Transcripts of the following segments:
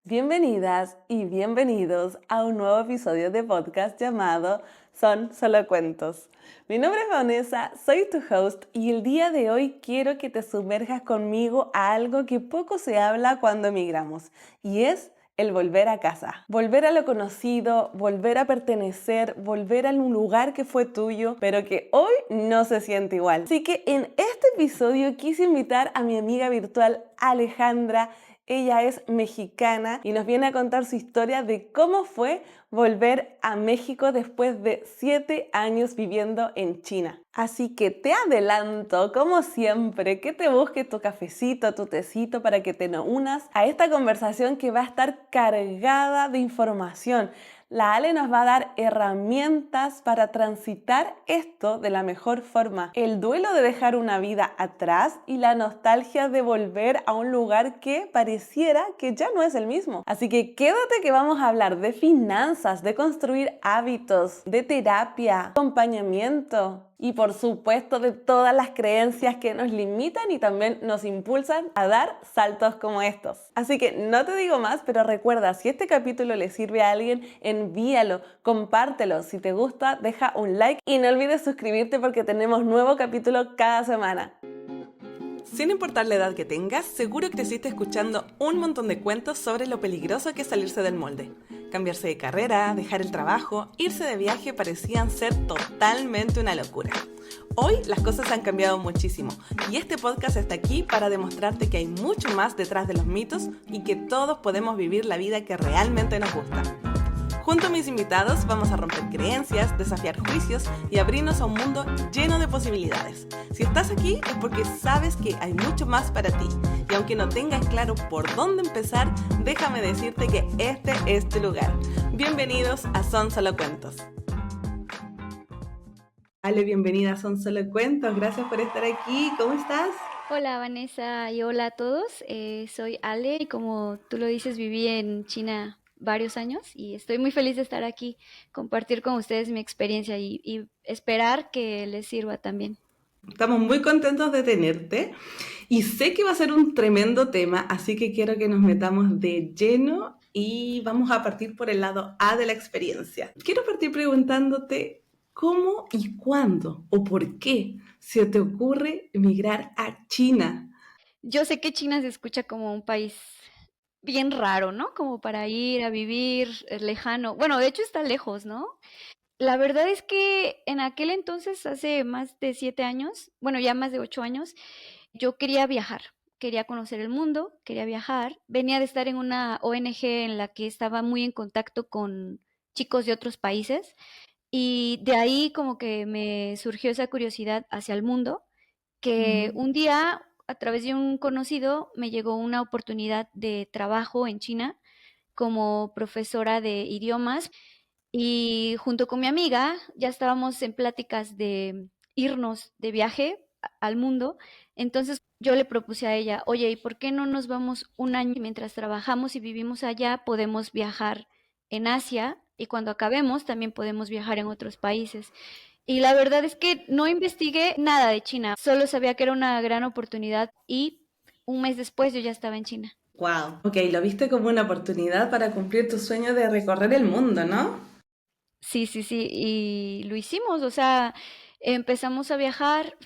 Bienvenidas y bienvenidos a un nuevo episodio de podcast llamado Son Solo Cuentos. Mi nombre es Vanessa, soy tu host y el día de hoy quiero que te sumerjas conmigo a algo que poco se habla cuando emigramos y es el volver a casa. Volver a lo conocido, volver a pertenecer, volver a un lugar que fue tuyo, pero que hoy no se siente igual. Así que en este episodio quise invitar a mi amiga virtual Alejandra. Ella es mexicana y nos viene a contar su historia de cómo fue volver a México después de 7 años viviendo en China. Así que te adelanto, como siempre, que te busques tu cafecito, tu tecito para que te unas a esta conversación que va a estar cargada de información. La Ale nos va a dar herramientas para transitar esto de la mejor forma. El duelo de dejar una vida atrás y la nostalgia de volver a un lugar que pareciera que ya no es el mismo. Así que quédate que vamos a hablar de finanzas, de construir hábitos, de terapia, acompañamiento y por supuesto de todas las creencias que nos limitan y también nos impulsan a dar saltos como estos. Así que no te digo más, pero recuerda, si este capítulo le sirve a alguien, envíalo, compártelo. Si te gusta, deja un like y no olvides suscribirte porque tenemos nuevo capítulo cada semana. Sin importar la edad que tengas, seguro creciste escuchando un montón de cuentos sobre lo peligroso que es salirse del molde. Cambiarse de carrera, dejar el trabajo, irse de viaje parecían ser totalmente una locura. Hoy las cosas han cambiado muchísimo y este podcast está aquí para demostrarte que hay mucho más detrás de los mitos y que todos podemos vivir la vida que realmente nos gusta. Junto a mis invitados vamos a romper creencias, desafiar juicios y abrirnos a un mundo lleno de posibilidades. Si estás aquí es porque sabes que hay mucho más para ti. Y aunque no tengas claro por dónde empezar, déjame decirte que este es tu lugar. Bienvenidos a Son Solo Cuentos. Ale, bienvenida a Son Solo Cuentos. Gracias por estar aquí. ¿Cómo estás? Hola Vanessa y hola a todos. Soy Ale y como tú lo dices, viví en China varios años y estoy muy feliz de estar aquí, compartir con ustedes mi experiencia y esperar que les sirva también. Estamos muy contentos de tenerte y sé que va a ser un tremendo tema, así que quiero que nos metamos de lleno y vamos a partir por el lado A de la experiencia. Quiero partir preguntándote cómo y cuándo o por qué se te ocurre emigrar a China. Yo sé que China se escucha como un país bien raro, ¿no? Como para ir a vivir lejano. Bueno, de hecho está lejos, ¿no? La verdad es que en aquel entonces, hace más de 7 años, bueno, ya más de 8 años, yo quería viajar, quería conocer el mundo, quería viajar. Venía de estar en una ONG en la que estaba muy en contacto con chicos de otros países y de ahí como que me surgió esa curiosidad hacia el mundo, que Mm. un día a través de un conocido me llegó una oportunidad de trabajo en China como profesora de idiomas y junto con mi amiga ya estábamos en pláticas de irnos de viaje al mundo. Entonces yo le propuse a ella, oye, ¿y por qué no nos vamos un año y mientras trabajamos y vivimos allá podemos viajar en Asia y cuando acabemos también podemos viajar en otros países? Y la verdad es que no investigué nada de China, solo sabía que era una gran oportunidad y un mes después yo ya estaba en China. Wow. Ok, lo viste como una oportunidad para cumplir tu sueño de recorrer el mundo, ¿no? Sí, sí, sí, y lo hicimos, o sea, empezamos a viajar,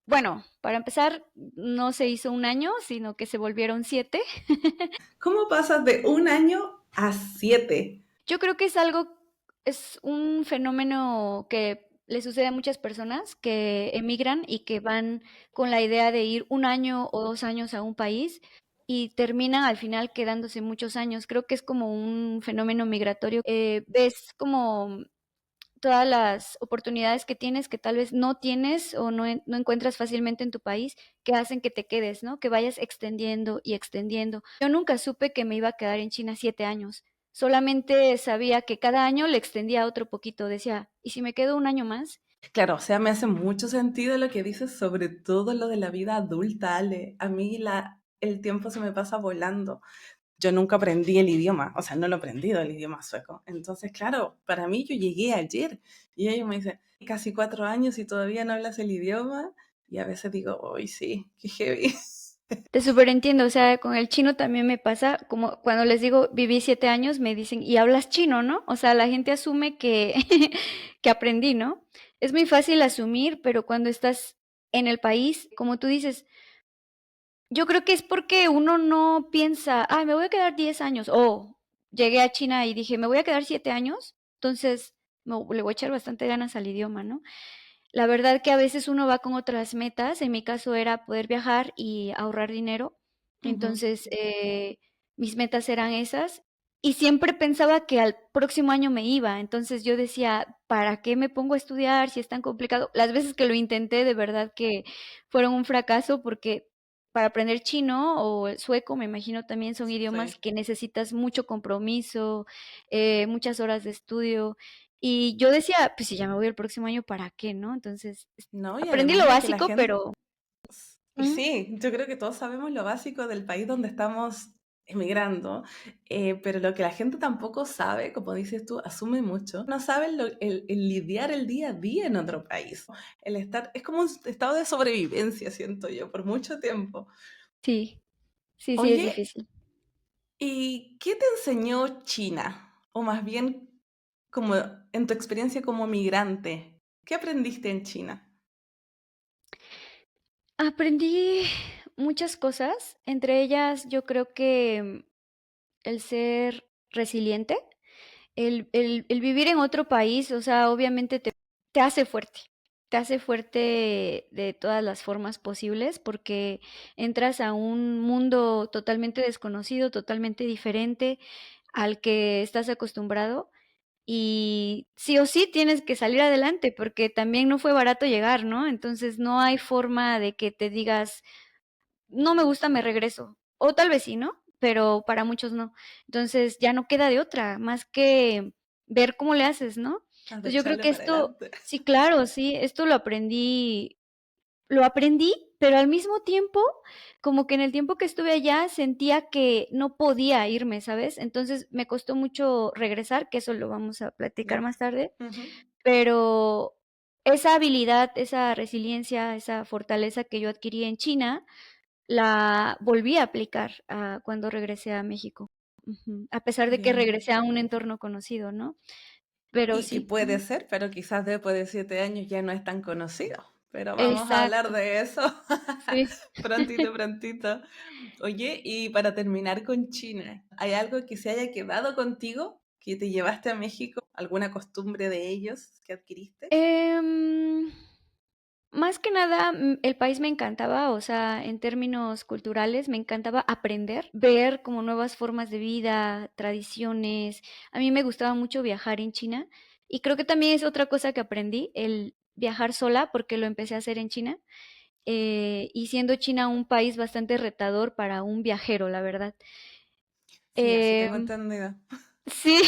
bueno, para empezar, no se hizo un año, sino que se volvieron 7. ¿Cómo pasas de un año a 7? Yo creo que es un fenómeno que le sucede a muchas personas que emigran y que van con la idea de ir un año o 2 años a un país y terminan al final quedándose muchos años. Creo que es como un fenómeno migratorio. Ves como todas las oportunidades que tienes que tal vez no tienes o no encuentras fácilmente en tu país que hacen que te quedes, ¿no? Que vayas extendiendo y extendiendo. Yo nunca supe que me iba a quedar en China 7 años. Solamente sabía que cada año le extendía otro poquito. Decía, ¿y si me quedo un año más? Claro, o sea, me hace mucho sentido lo que dices, sobre todo lo de la vida adulta, Ale. A mí el tiempo se me pasa volando. Yo nunca aprendí el idioma, o sea, no lo he aprendido el idioma sueco. Entonces, claro, para mí yo llegué ayer y ellos me dicen, casi 4 años y todavía no hablas el idioma. Y a veces digo, uy, sí, qué heavy. Te superentiendo, o sea, con el chino también me pasa, como cuando les digo viví 7 años, me dicen, ¿y hablas chino, no? O sea, la gente asume que, que aprendí, ¿no? Es muy fácil asumir, pero cuando estás en el país, como tú dices, yo creo que es porque uno no piensa, me voy a quedar 10 años, o llegué a China y dije, me voy a quedar 7 años, entonces le voy a echar bastante ganas al idioma, ¿no? La verdad que a veces uno va con otras metas, en mi caso era poder viajar y ahorrar dinero, Ujú. entonces mis metas eran esas y siempre pensaba que al próximo año me iba, entonces yo decía, ¿para qué me pongo a estudiar si es tan complicado? Las veces que lo intenté de verdad que fueron un fracaso porque para aprender chino o el sueco, me imagino también son idiomas Sí. que necesitas mucho compromiso, muchas horas de estudio. Y yo decía, pues si ya me voy el próximo año, ¿para qué, no? Entonces, No, y aprendí además lo lo que la básico, gente... pero Y ujú, sí, yo creo que todos sabemos lo básico del país donde estamos emigrando, pero lo que la gente tampoco sabe, como dices tú, asume mucho, no saben el lidiar el día a día en otro país. El estar, es como un estado de sobrevivencia, siento yo, por mucho tiempo. sí, sí, sí, es Oye, difícil. ¿y qué te enseñó China? O más bien, como en tu experiencia como migrante, ¿qué aprendiste en China? Aprendí muchas cosas, entre ellas yo creo que el ser resiliente, el vivir en otro país, o sea, obviamente te hace fuerte, te hace fuerte de todas las formas posibles porque entras a un mundo totalmente desconocido, totalmente diferente al que estás acostumbrado y sí o sí tienes que salir adelante porque también no fue barato llegar, ¿no? Entonces no hay forma de que te digas, no me gusta, me regreso. O tal vez sí, ¿no? Pero para muchos no. Entonces ya no queda de otra, más que ver cómo le haces, ¿no? Has de Entonces yo creo echarle que para esto, adelante. sí, claro, sí, esto lo aprendí, pero al mismo tiempo, como que en el tiempo que estuve allá sentía que no podía irme, ¿sabes? Entonces me costó mucho regresar, que eso lo vamos a platicar Ya. más tarde, Ujú. pero esa habilidad, esa resiliencia, esa fortaleza que yo adquirí en China, la volví a aplicar cuando regresé a México. Ujú. A pesar de que Bien. regresé a un entorno conocido, ¿no? Pero Y que sí. puede Ujú. ser, pero quizás después de 7 años ya no es tan conocido. Pero vamos a hablar Exacto, de eso sí. prontito, prontito. Oye, y para terminar con China, ¿hay algo que se haya quedado contigo que te llevaste a México? ¿Alguna costumbre de ellos que adquiriste? Em, Más que nada, el país me encantaba, o sea, en términos culturales, me encantaba aprender, ver como nuevas formas de vida, tradiciones. A mí me gustaba mucho viajar en China y creo que también es otra cosa que aprendí, el viajar sola, porque lo empecé a hacer en China. Y siendo China un país bastante retador para un viajero, la verdad. Sí, así tengo Em, entendido. sí,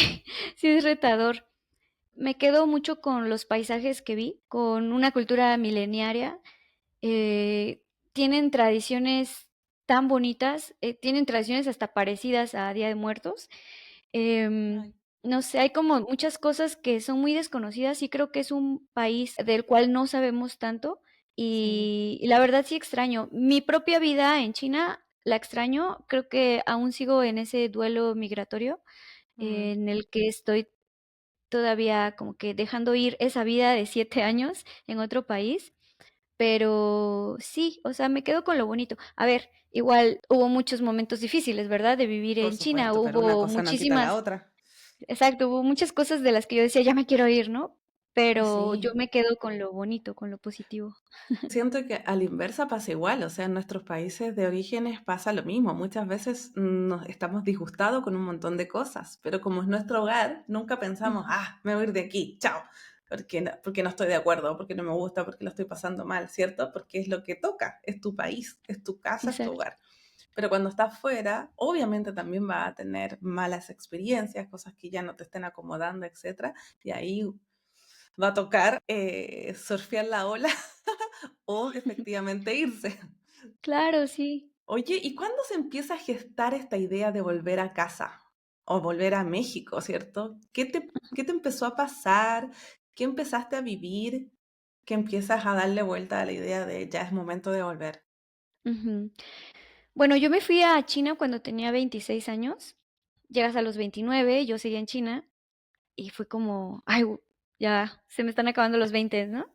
sí es retador. Me quedo mucho con los paisajes que vi, con una cultura mileniaria. eh, Tienen tradiciones tan bonitas, tienen tradiciones hasta parecidas a Día de Muertos. Em, Ay, no sé, hay como muchas cosas que son muy desconocidas y creo que es un país del cual no sabemos tanto sí. y la verdad sí extraño. Mi propia vida en China la extraño, creo que aún sigo en ese duelo migratorio Mm. en el que estoy todavía como que dejando ir esa vida de 7 años en otro país. Pero sí, o sea, me quedo con lo bonito. A ver, igual hubo muchos momentos difíciles, ¿verdad? De vivir Por en China. supuesto, pero una Hubo cosa no quita la muchísimas, otra. exacto, hubo muchas cosas de las que yo decía, ya me quiero ir, ¿no? Pero yo Sí. me quedo con lo bonito, con lo positivo. Siento que a la inversa pasa igual, o sea, en nuestros países de orígenes pasa lo mismo. Muchas veces nos estamos disgustados con un montón de cosas, pero como es nuestro hogar, nunca pensamos, Ujú, ah, me voy a ir de aquí, chao, porque no estoy de acuerdo, porque no me gusta, porque lo estoy pasando mal, ¿cierto? Porque es lo que toca, es tu país, es tu casa, es tu exacto. hogar. Pero cuando estás fuera, obviamente también vas a tener malas experiencias, cosas que ya no te estén acomodando, etcétera, y ahí va a tocar surfear la ola o efectivamente irse. Claro, sí. Oye, ¿y cuándo se empieza a gestar esta idea de volver a casa o volver a México, cierto? ¿Qué te empezó a pasar? ¿Qué empezaste a vivir? ¿Que empiezas a darle vuelta a la idea de ya es momento de volver? Ujú. Bueno, yo me fui a China cuando tenía 26 años. Llegas a los 29, yo seguía en China y fue como, ay, ya se me están acabando los 20, ¿no?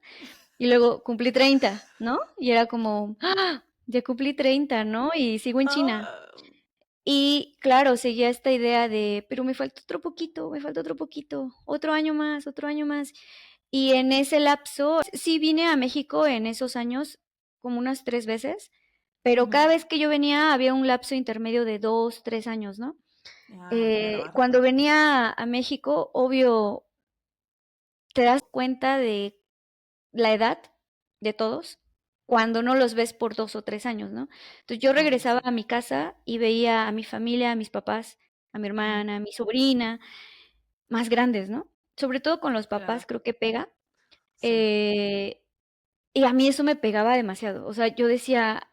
Y luego cumplí 30, ¿no? Y era como, ¡ah! Ya cumplí 30, ¿no? Y sigo en China. Ah, Y claro, seguía esta idea de, pero me falta otro poquito, me falta otro poquito, otro año más, otro año más. Y en ese lapso, sí vine a México en esos años como unas 3 veces, pero ujú. cada vez que yo venía había un lapso intermedio de 2, 3 años, ¿no? Ah, claro, Cuando harto. venía a México, obvio, te das cuenta de la edad de todos cuando no los ves por 2 o 3 años, ¿no? Entonces yo Obvio, regresaba sí. a mi casa y veía a mi familia, a mis papás, a mi Ujú. hermana, a mi sobrina, más grandes, ¿no? Sobre todo con los papás Claro, creo que pega. sí. eh, y a mí eso me pegaba demasiado. O sea, yo decía,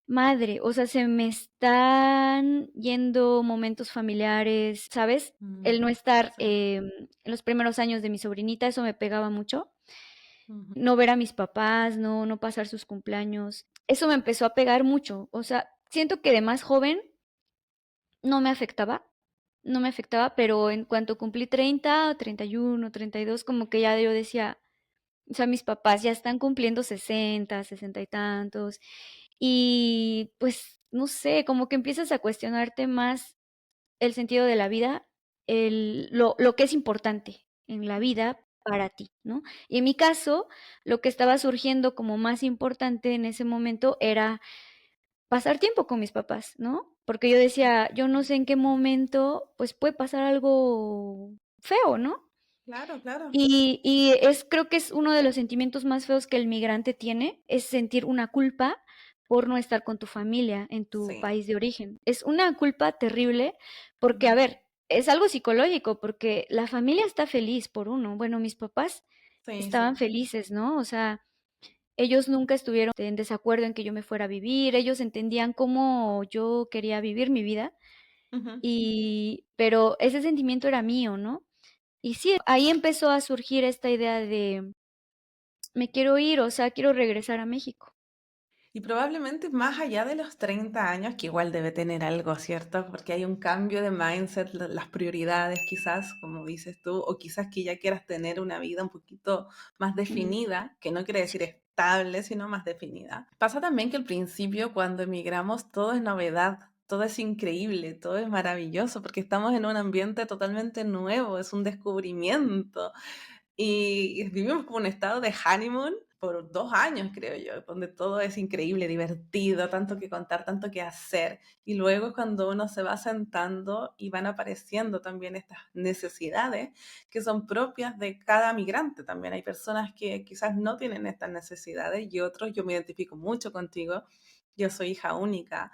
madre, o sea, se me están yendo momentos familiares, ¿sabes? El no Mm, estar sí. en los primeros años de mi sobrinita, eso me pegaba mucho. Ujú. No ver a mis papás, no pasar sus cumpleaños. Eso me empezó a pegar mucho. O sea, siento que de más joven no me afectaba, no me afectaba, pero en cuanto cumplí 30, 31, 32, como que ya yo decía, o sea, mis papás ya están cumpliendo 60, 60 y tantos, y pues, no sé, como que empiezas a cuestionarte más el sentido de la vida, lo que es importante en la vida para ti, ¿no? Y en mi caso, lo que estaba surgiendo como más importante en ese momento era pasar tiempo con mis papás, ¿no? Porque yo decía, yo no sé en qué momento, pues puede pasar algo feo, ¿no? Claro, claro. Y creo que es uno de los sentimientos más feos que el migrante tiene, es sentir una culpa por no estar con tu familia en tu Sí. país de origen. Es una culpa terrible porque, a Ujú. ver, es algo psicológico, porque la familia está feliz por uno. Bueno, mis papás Sí, estaban sí. felices, ¿no? O sea, ellos nunca estuvieron en desacuerdo en que yo me fuera a vivir, ellos entendían cómo yo quería vivir mi vida, Ujú. pero ese sentimiento era mío, ¿no? Y sí, ahí empezó a surgir esta idea de me quiero ir, o sea, quiero regresar a México. Y probablemente más allá de los 30 años, que igual debe tener algo, ¿cierto? Porque hay un cambio de mindset, las prioridades quizás, como dices tú, o quizás que ya quieras tener una vida un poquito más Mm, definida, que no quiere decir estable, sino más definida. Pasa también que al principio, cuando emigramos, todo es novedad. Todo es increíble, todo es maravilloso, porque estamos en un ambiente totalmente nuevo, es un descubrimiento. Y vivimos como un estado de honeymoon por 2 años, creo yo, donde todo es increíble, divertido, tanto que contar, tanto que hacer. Y luego cuando uno se va sentando y van apareciendo también estas necesidades que son propias de cada migrante también. Hay personas que quizás no tienen estas necesidades y otros, yo me identifico mucho contigo, yo soy hija única.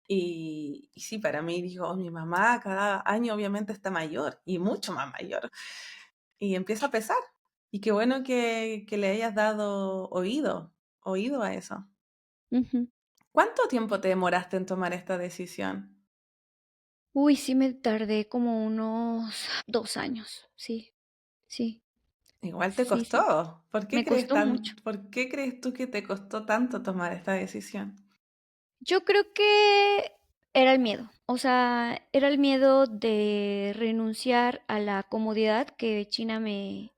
Y sí, para mí, digo, "Oh, mi mamá cada año obviamente está mayor y mucho más mayor y empieza a pesar. Y qué bueno que le hayas dado oído a eso. ujú. ¿Cuánto tiempo te demoraste en tomar esta decisión? Uy, sí me tardé como unos 2 años. Sí, sí, Igual te sí, sí. costó. Me costó mucho. ¿Por qué crees tú que te costó tanto tomar esta decisión? Yo creo que era el miedo, o sea, era el miedo de renunciar a la comodidad que China me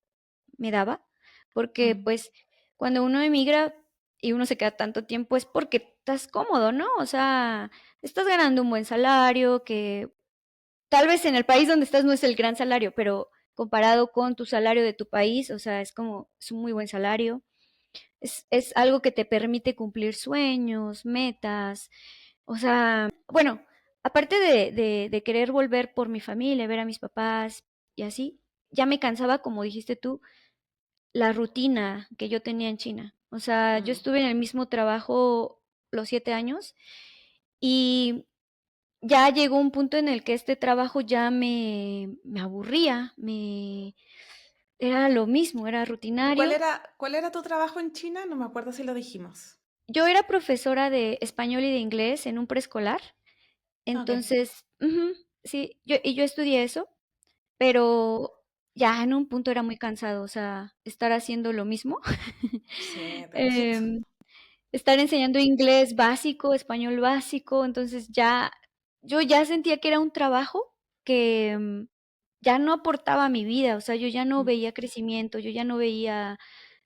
daba, porque, Mm, pues, cuando uno emigra y uno se queda tanto tiempo es porque estás cómodo, ¿no? O sea, estás ganando un buen salario, que tal vez en el país donde estás no es el gran salario, pero comparado con tu salario de tu país, o sea, es un muy buen salario. Es algo que te permite cumplir sueños, metas. O sea, bueno, aparte de querer volver por mi familia, ver a mis papás y así, ya me cansaba, como dijiste tú, la rutina que yo tenía en China. O sea, yo mm. estuve en el mismo trabajo los 7 años y ya llegó un punto en el que este trabajo ya me aburría, era lo mismo, era ¿Y rutinario. cuál era tu trabajo en China? No me acuerdo si lo dijimos. Yo era profesora de español y de inglés en un preescolar, Ok. entonces, ujú, sí, yo estudié eso, pero ya en un punto era muy cansado, o sea, estar haciendo lo mismo. Sí, te imagino. Em, estar enseñando inglés básico, español básico, entonces yo ya sentía que era un trabajo que, ya no aportaba a mi vida, o sea, yo ya no Mm. veía crecimiento, yo ya no veía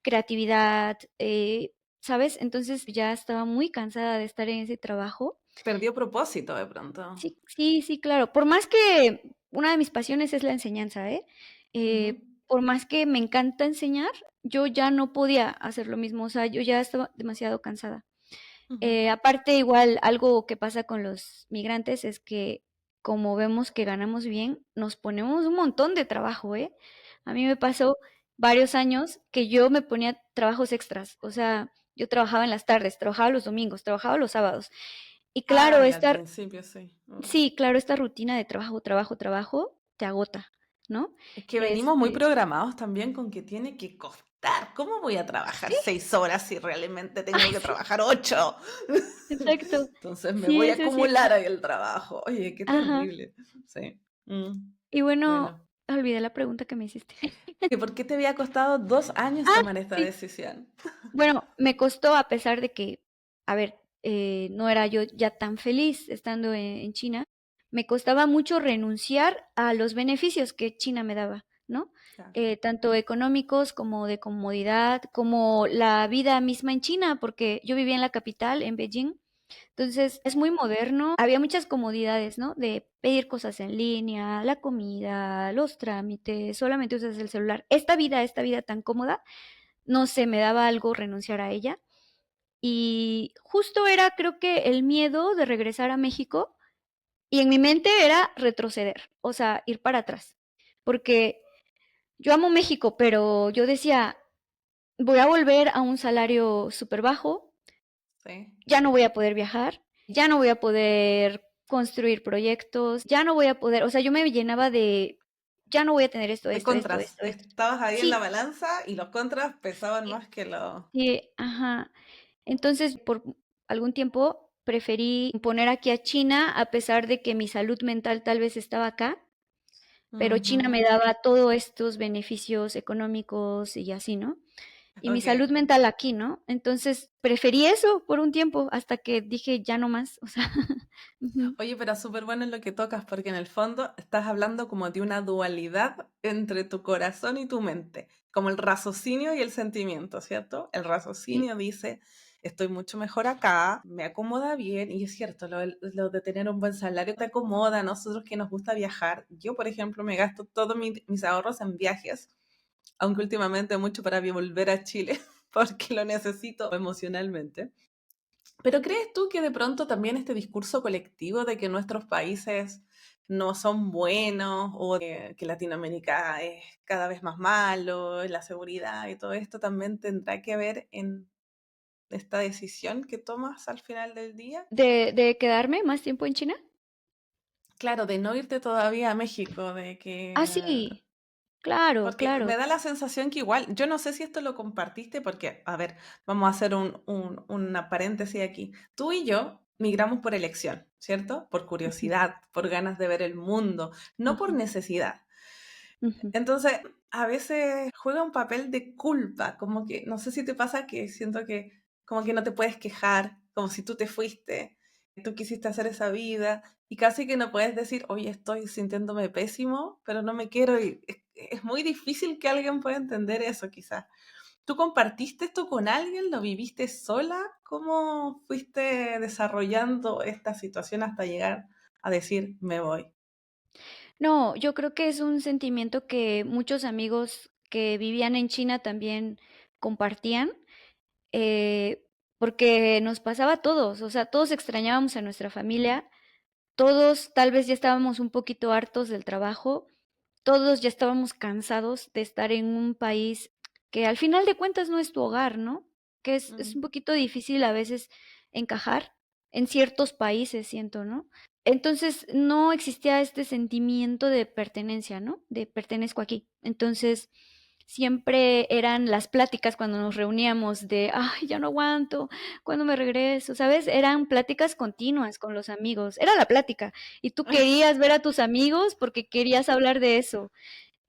creatividad, ¿sabes? Entonces, ya estaba muy cansada de estar en ese trabajo. Perdió propósito de pronto. Sí, sí, sí, claro. Por más que una de mis pasiones es la enseñanza, ¿eh? Ujú, Por más que me encanta enseñar, yo ya no podía hacer lo mismo, o sea, yo ya estaba demasiado cansada. ujú. Aparte, igual, algo que pasa con los migrantes es que como vemos que ganamos bien, nos ponemos un montón de trabajo, ¿eh? A mí me pasó varios años que yo me ponía trabajos extras, o sea, yo trabajaba en las tardes, trabajaba los domingos, trabajaba los sábados. Y claro, Ay, al principio sí. sí, claro, esta rutina de trabajo, trabajo, trabajo te agota, ¿no? Es que venimos muy Este, programados también con que tiene que costar. ¿Cómo voy a trabajar sí, 6 horas si realmente tengo ay, que sí, trabajar 8? exacto. Entonces me Sí, voy a eso es cierto. acumular ahí el trabajo. Oye, qué Ajá. terrible. Sí. Mm, Y bueno, bueno. olvidé la pregunta que me hiciste. ¿Que por qué te había costado 2 años Ah, tomar esta sí. decisión? Bueno, me costó a pesar de que, a ver, no era yo ya tan feliz estando en China, me costaba mucho renunciar a los beneficios que China me daba, ¿no? Claro. Tanto económicos como de comodidad, como la vida misma en China, porque yo vivía en la capital, en Beijing, entonces es muy moderno, había muchas comodidades, ¿no? De pedir cosas en línea, la comida, los trámites, solamente usas el celular. Esta vida tan cómoda, no sé, me daba algo renunciar a ella. Y justo era, creo que el miedo de regresar a México y en mi mente era retroceder, o sea, ir para atrás. Porque yo amo México, pero yo decía, voy a volver a un salario súper bajo, Sí. ya no voy a poder viajar, ya no voy a poder construir proyectos, ya no voy a poder, o sea, yo me llenaba de, ya no voy a tener esto, De esto, esto, contras. esto, esto. Estabas ahí en la Sí, balanza y los contras pesaban sí, más que los... sí, ajá. Entonces, por algún tiempo preferí poner aquí a China, a pesar de que mi salud mental tal vez estaba acá, pero China me Ujú. daba todos estos beneficios económicos y así, ¿no? Y mi Ok. salud mental aquí, ¿no? Entonces, preferí eso por un tiempo hasta que dije, ya no más, o sea, ujú, Oye, pero súper bueno en lo que tocas, porque en el fondo estás hablando como de una dualidad entre tu corazón y tu mente, como el raciocinio y el sentimiento, ¿cierto? El sí, raciocinio dice, estoy mucho mejor acá, me acomoda bien, y es cierto, lo de tener un buen salario te acomoda, a nosotros que nos gusta viajar. Yo, por ejemplo, me gasto todos mis ahorros en viajes, aunque últimamente mucho para volver a Chile, porque lo necesito emocionalmente. Pero ¿crees tú que de pronto también este discurso colectivo de que nuestros países no son buenos o que Latinoamérica es cada vez más malo, la seguridad y todo esto también tendrá que ver en esta decisión que tomas al final del día? de quedarme más tiempo en China? Claro, de no irte todavía a México, de Ah, que... sí, claro, Porque claro. me da la sensación que igual, yo no sé si esto lo compartiste, porque, a ver, vamos a hacer una paréntesis aquí. Tú y yo migramos por elección, ¿cierto? Por Ujú, curiosidad, por ganas de ver el mundo, no por ujú, necesidad. ujú. Entonces, a veces juega un papel de culpa, como que, no sé si te pasa que siento que como que no te puedes quejar, como si tú te fuiste, tú quisiste hacer esa vida y casi que no puedes decir, oye, estoy sintiéndome pésimo, pero no me quiero ir. Es muy difícil que alguien pueda entender eso, quizás. ¿Tú compartiste esto con alguien? ¿Lo viviste sola? ¿Cómo fuiste desarrollando esta situación hasta llegar a decir, me voy? No, yo creo que es un sentimiento que muchos amigos que vivían en China también compartían, eh, porque nos pasaba a todos, o sea, todos extrañábamos a nuestra familia, todos tal vez ya estábamos un poquito hartos del trabajo, todos ya estábamos cansados de estar en un país que al final de cuentas no es tu hogar, ¿no? Que es Mm, un poquito difícil a veces encajar en ciertos países, siento, ¿no? Entonces no existía este sentimiento de pertenencia, ¿no? De pertenezco aquí. Entonces siempre eran las pláticas cuando nos reuníamos de, ay, ya no aguanto, ¿cuándo me regreso? ¿Sabes? Eran pláticas continuas con los amigos. Era la plática. Y tú querías ver a tus amigos porque querías hablar de eso.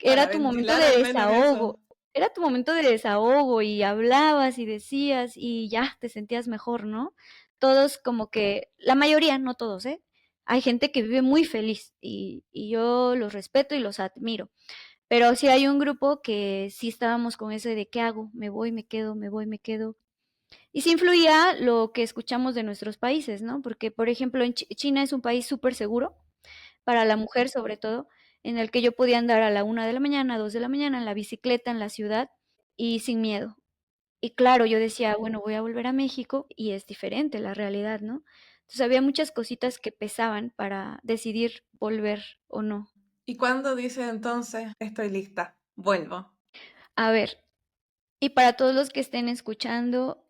para Era tu momento ventilar de al menos desahogo. eso. era tu momento de desahogo y hablabas y decías y ya te sentías mejor, ¿no? Todos como que, la mayoría, no todos, ¿eh? Hay gente que vive muy feliz y yo los respeto y los admiro. Pero sí hay un grupo que sí estábamos con ese de ¿qué hago? Me voy, me quedo, me voy, me quedo. Y sí influía lo que escuchamos de nuestros países, ¿no? Porque, por ejemplo, en China es un país súper seguro, para la mujer sobre todo, en el que yo podía andar a la 1 de la mañana, 2 de la mañana en la bicicleta en la ciudad y sin miedo. Y claro, yo decía, bueno, voy a volver a México y es diferente la realidad, ¿no? Entonces había muchas cositas que pesaban para decidir volver o no. ¿Y cuándo dices entonces, estoy lista, vuelvo? A ver, y para todos los que estén escuchando,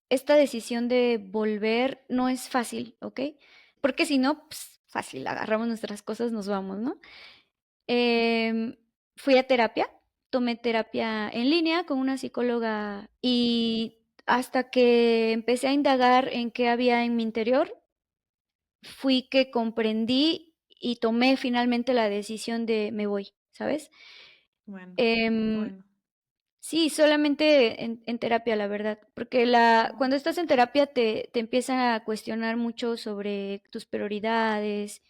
esta decisión de volver no es fácil, ¿ok? Porque si no, pues, fácil, agarramos nuestras cosas, nos vamos, ¿no? Em, Fui a terapia, tomé terapia en línea con una psicóloga y hasta que empecé a indagar en qué había en mi interior, fui que comprendí y tomé finalmente la decisión de me voy, ¿sabes? Bueno, qué Em, bueno. Sí, solamente en terapia, la verdad, porque cuando estás en terapia te empiezan a cuestionar mucho sobre tus prioridades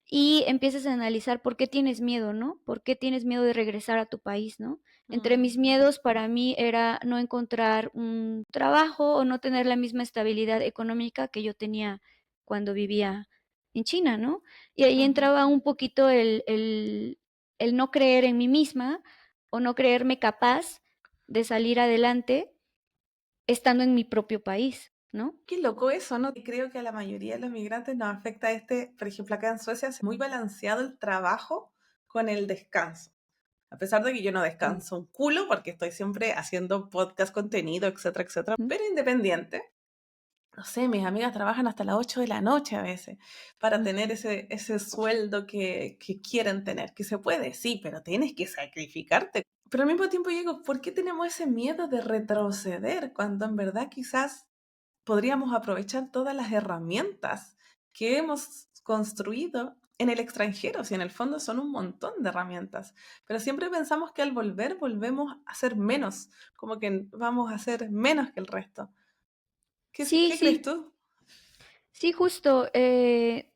y empiezas a analizar por qué tienes miedo, ¿no? ¿Por qué tienes miedo de regresar a tu país, ¿no? Entre mis Mm, miedos para mí era no encontrar un trabajo o no tener la misma estabilidad económica que yo tenía cuando vivía en China, ¿no? Y ahí ujú. entraba un poquito el no creer en mí misma o no creerme capaz de salir adelante estando en mi propio país, ¿no? Qué loco eso, ¿no? Creo que a la mayoría de los migrantes nos afecta por ejemplo, acá en Suecia es muy balanceado el trabajo con el descanso. A pesar de que yo no descanso un culo porque estoy siempre haciendo podcast, contenido, etcétera, etcétera, Ujú, pero independiente. No sé, mis amigas trabajan hasta las 8 de la noche a veces para tener ujú. ese sueldo que quieren tener, que se puede, sí, pero tienes que sacrificarte. Pero al mismo tiempo yo digo, ¿por qué tenemos ese miedo de retroceder cuando en verdad quizás podríamos aprovechar todas las herramientas que hemos construido en el extranjero, si en el fondo son un montón de herramientas, pero siempre pensamos que al volver volvemos a ser menos, como que vamos a ser menos que el resto. Sí, ¿Qué crees sí, tú? sí, justo.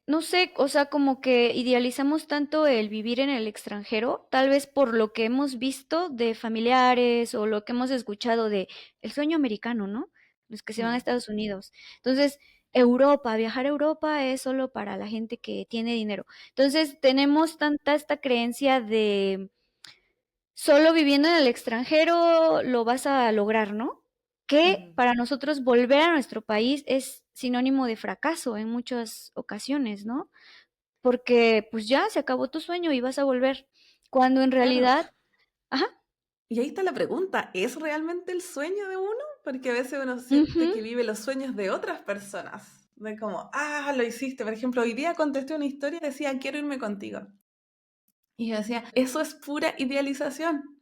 No sé, o sea, como que idealizamos tanto el vivir en el extranjero, tal vez por lo que hemos visto de familiares o lo que hemos escuchado de el sueño americano, ¿no? Los que se van a Mm, Estados Unidos. Entonces, Europa, viajar a Europa es solo para la gente que tiene dinero. Entonces, tenemos tanta esta creencia de solo viviendo en el extranjero lo vas a lograr, ¿no? Que ujú. para nosotros volver a nuestro país es sinónimo de fracaso en muchas ocasiones, ¿no? Porque pues ya se acabó tu sueño y vas a volver. Cuando en Claro. realidad, ajá, Y ahí está la pregunta, ¿es realmente el sueño de uno? Porque a veces uno siente ujú, que vive los sueños de otras personas, de como, ah, lo hiciste. Por ejemplo, hoy día contesté una historia y decía, quiero irme contigo. Y yo decía, eso es pura idealización.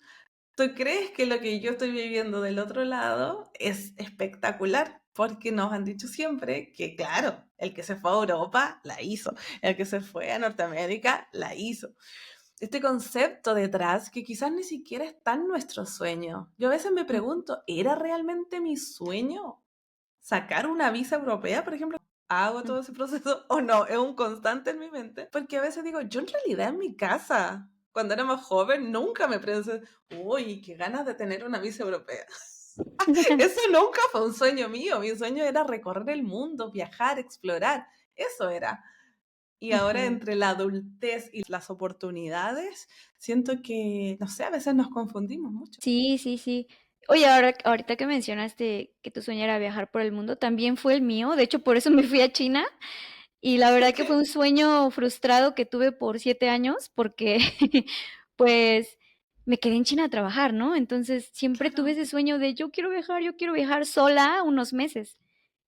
¿Tú crees que lo que yo estoy viviendo del otro lado es espectacular? Porque nos han dicho siempre que, claro, el que se fue a Europa la hizo, el que se fue a Norteamérica la hizo. Este concepto detrás que quizás ni siquiera está en nuestro sueño. Yo a veces me ujú, pregunto, ¿era realmente mi sueño sacar una visa europea, por ejemplo? ¿Hago todo ese ujú. proceso o no? Es un constante en mi mente. Porque a veces digo, yo en realidad en mi casa, cuando era más joven, nunca me pensé, uy, qué ganas de tener una visa europea. Eso nunca fue un sueño mío. Mi sueño era recorrer el mundo, viajar, explorar. Eso era. Y ahora Ujú. entre la adultez y las oportunidades, siento que, no sé, a veces nos confundimos mucho. Sí, sí, sí. Oye, ahorita que mencionaste que tu sueño era viajar por el mundo, también fue el mío. De hecho, por eso me fui a China. Y la ¿Por verdad que fue qué? un sueño frustrado que tuve por 7 años, porque, pues, me quedé en China a trabajar, ¿no? Entonces, siempre tuve Claro. ese sueño de yo quiero viajar sola unos meses.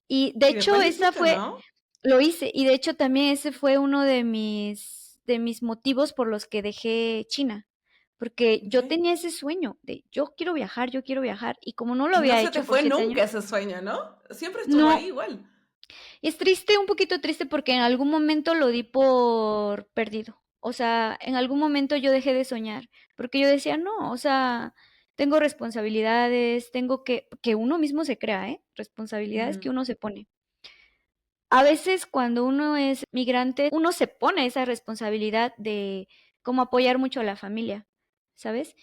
Y de Y después hecho, lo esa hiciste, fue ¿no? lo hice, y de hecho también ese fue uno de mis motivos por los que dejé China, porque Ok. yo tenía ese sueño de yo quiero viajar, y como no lo Y no había se te hecho por fue 7 años, nunca ese sueño, ¿no? Siempre estuvo ahí no. igual. Es triste, un poquito triste porque en algún momento lo di por perdido. O sea, en algún momento yo dejé de soñar, porque yo decía, no, o sea, tengo responsabilidades, tengo que uno mismo se crea, ¿eh? Responsabilidades que Ujú, uno se pone. A veces cuando uno es migrante, uno se pone esa responsabilidad de como apoyar mucho a la familia, ¿sabes?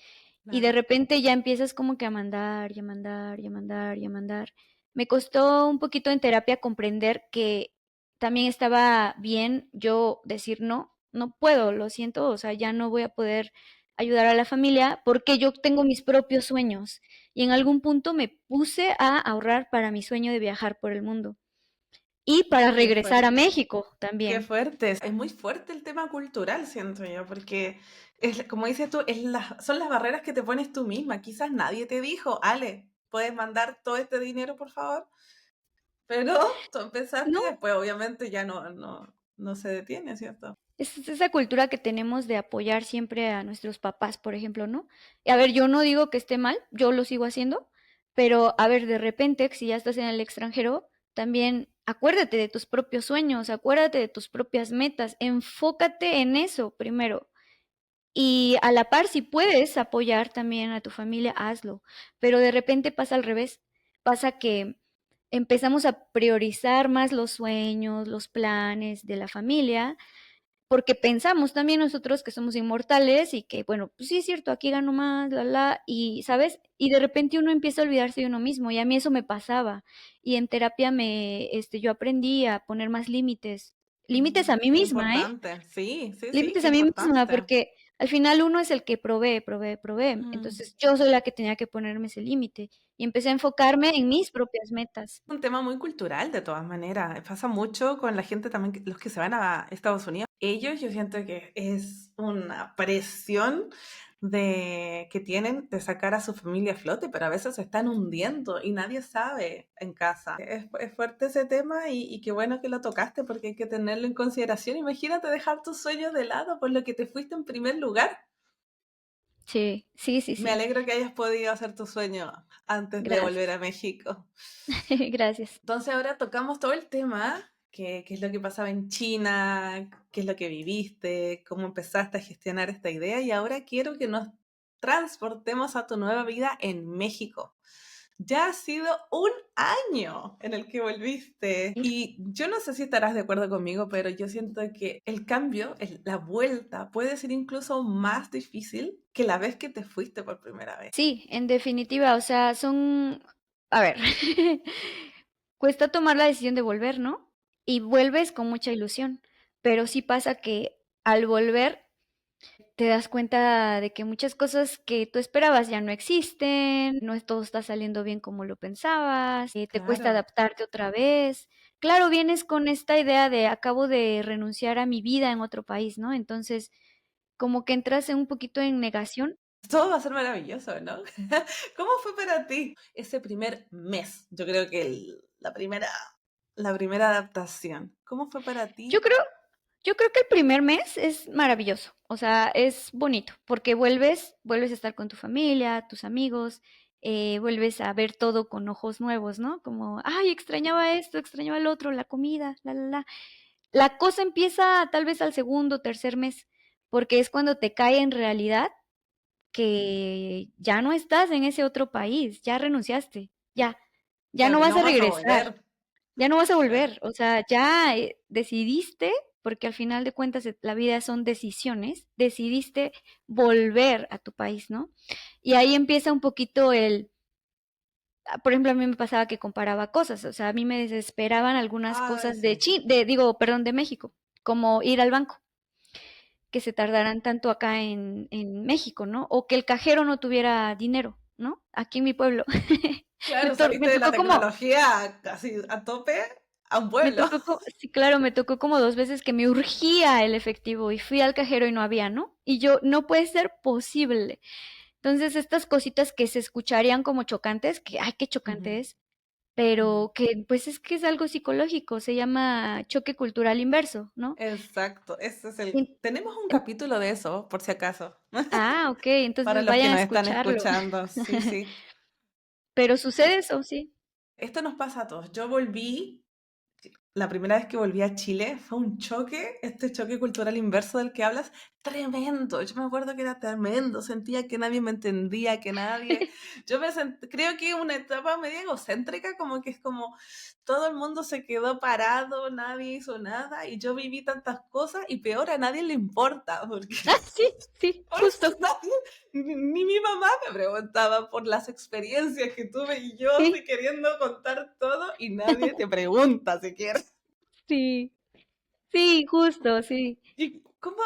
Y de claro. repente ya empiezas como que a mandar, y a mandar, y a mandar, y a mandar. Me costó un poquito en terapia comprender que también estaba bien yo decir no, no puedo, lo siento, o sea, ya no voy a poder ayudar a la familia porque yo tengo mis propios sueños. Y en algún punto me puse a ahorrar para mi sueño de viajar por el mundo y para Qué regresar a fuerte. México Qué también. fuerte. Es muy fuerte el tema cultural, siento yo, porque es, como dices tú, son las barreras que te pones tú misma. Quizás nadie te dijo, Ale, ¿puedes mandar todo este dinero, por favor? Pero tú empezaste No, y después obviamente ya no se detiene, ¿cierto? es esa cultura que tenemos de apoyar siempre a nuestros papás, por ejemplo, ¿no? Y a ver, yo no digo que esté mal, yo lo sigo haciendo, pero a ver, de repente, si ya estás en el extranjero, también acuérdate de tus propios sueños, acuérdate de tus propias metas, enfócate en eso primero. Y a la par, si puedes apoyar también a tu familia, hazlo. Pero de repente pasa al revés. Pasa que empezamos a priorizar más los sueños, los planes de la familia, porque pensamos también nosotros que somos inmortales y que, bueno, pues sí es cierto, aquí gano más, y, ¿sabes? Y de repente uno empieza a olvidarse de uno mismo, y a mí eso me pasaba. Y en terapia yo aprendí a poner más límites, límites a mí Qué misma, ¿eh? importante. Sí, sí, sí, Límites qué a mí misma, importante. porque al final uno es el que provee, provee, provee. Mm. Entonces yo soy la que tenía que ponerme ese límite y empecé a enfocarme en mis propias metas. Un tema muy cultural de todas maneras. Pasa mucho con la gente también, los que se van a Estados Unidos. Ellos yo siento que es una presión que tienen de sacar a su familia a flote, pero a veces se están hundiendo y nadie sabe en casa. Es fuerte ese tema y qué bueno que lo tocaste porque hay que tenerlo en consideración. Imagínate dejar tus sueños de lado por lo que te fuiste en primer lugar. Sí, sí, sí, Me sí. alegro que hayas podido hacer tu sueño antes de volver Gracias. a México. Gracias. Entonces ahora tocamos todo el tema, qué es lo que pasaba en China, qué es lo que viviste, cómo empezaste a gestionar esta idea y ahora quiero que nos transportemos a tu nueva vida en México. Ya ha sido un año en el que volviste y yo no sé si estarás de acuerdo conmigo, pero yo siento que el cambio, la vuelta, puede ser incluso más difícil que la vez que te fuiste por primera vez. Sí, en definitiva, o sea, a ver, cuesta tomar la decisión de volver, ¿no? Y vuelves con mucha ilusión, pero sí pasa que al volver te das cuenta de que muchas cosas que tú esperabas ya no existen, no es todo está saliendo bien como lo pensabas, te cuesta Claro. adaptarte otra vez. Claro, vienes con esta idea de acabo de renunciar a mi vida en otro país, ¿no? Entonces, como que entras un poquito en negación. Todo va a ser maravilloso, ¿no? ¿Cómo fue para ti ese primer mes? Yo creo que la primera adaptación. ¿Cómo fue para Yo ti? creo, yo creo que el primer mes es maravilloso, o sea, es bonito, porque vuelves a estar con tu familia, tus amigos, vuelves a ver todo con ojos nuevos, ¿no? Como, ay, extrañaba esto, extrañaba el otro, la comida, la, la, la. La cosa empieza tal vez al segundo, tercer mes, porque es cuando te cae en realidad que ya no estás en ese otro país, ya renunciaste, ya Claro, no y vas no a vas a regresar. volver. Ya no vas a Claro. volver, o sea, ya decidiste, porque al final de cuentas la vida son decisiones, decidiste volver a tu país, ¿no? Y ahí empieza un poquito por ejemplo, a mí me pasaba que comparaba cosas, o sea, a mí me desesperaban algunas Ay, cosas de sí. perdón, de México, como ir al banco, que se tardaran tanto acá en México, ¿no? O que el cajero no tuviera dinero, ¿no? Aquí en mi pueblo. Claro, Me saliste de la tocó como tecnología casi a tope a un Me vuelo. tocó, sí, claro, me tocó como 2 veces que me urgía el efectivo y fui al cajero y no había, ¿no? Y yo, no puede ser posible. Entonces, estas cositas que se escucharían como chocantes, que, ay, qué chocante Ujú, es, ujú. pero que pues es que es algo psicológico, se llama choque cultural inverso, ¿no? Exacto, ese es En- Tenemos un en- capítulo de eso, por si acaso, ok, para entonces los que vayan a nos están escucharlo. escuchando. Sí, sí. Pero sucede eso, sí. Esto nos pasa a todos. Yo volví. la primera vez que volví a Chile fue un choque, este choque cultural inverso del que hablas, tremendo. Yo me acuerdo que era tremendo, sentía que nadie me entendía, que nadie... creo que una etapa media egocéntrica, como que es como todo el mundo se quedó parado, nadie hizo nada y yo viví tantas cosas y peor, a nadie le importa, porque Ah, sí, sí, por justo. nadie, ni mi mamá me preguntaba por las experiencias que tuve y yo Sí, así queriendo contar todo y nadie te pregunta siquiera. sí, sí, justo, sí. ¿Y cómo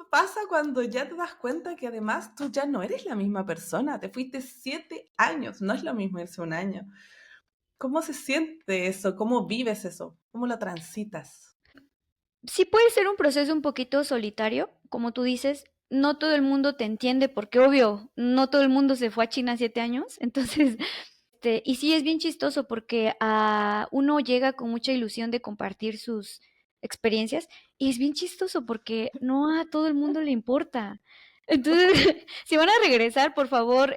pasa cuando ya te das cuenta que además tú ya no eres la misma persona? Te fuiste 7 años, no es lo mismo irse un año. ¿Cómo se siente eso? ¿Cómo vives eso? ¿Cómo lo transitas? Sí puede ser un proceso un poquito solitario, como tú dices, no todo el mundo te entiende porque obvio, no todo el mundo se fue a China 7 años, entonces, y sí es bien chistoso porque uno llega con mucha ilusión de compartir sus experiencias y es bien chistoso porque no a todo el mundo le importa. Entonces, si van a regresar, por favor,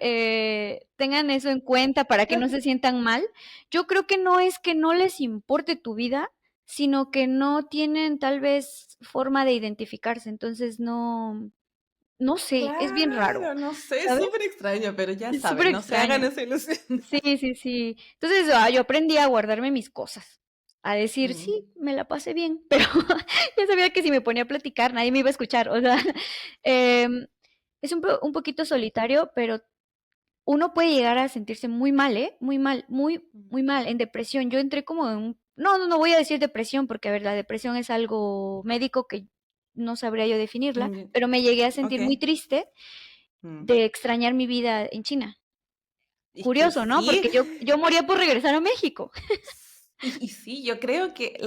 tengan eso en cuenta para que no se sientan mal. Yo creo que no es que no les importe tu vida, sino que no tienen tal vez forma de identificarse, entonces no sé, es bien raro, Claro, no sé, es ¿sabes? súper extraño, pero ya Es súper saben, no se hagan extraño. esa ilusión. Sí, sí, sí. Entonces, yo aprendí a guardarme mis cosas, a decir: Mm, "Sí, me la pasé bien", pero ya sabía que si me ponía a platicar nadie me iba a escuchar, o sea, em, es un poquito solitario, pero uno puede llegar a sentirse muy mal, ¿eh? Muy mal, muy, mm, muy mal, en depresión. Yo entré como en no voy a decir depresión, porque, a ver, la depresión es algo médico que no sabría yo definirla, mm, pero me llegué a ok. sentir muy triste Mm. de extrañar mi vida en China. Es que Curioso, ¿no? sí, Porque yo moría por regresar a México. y sí, yo creo que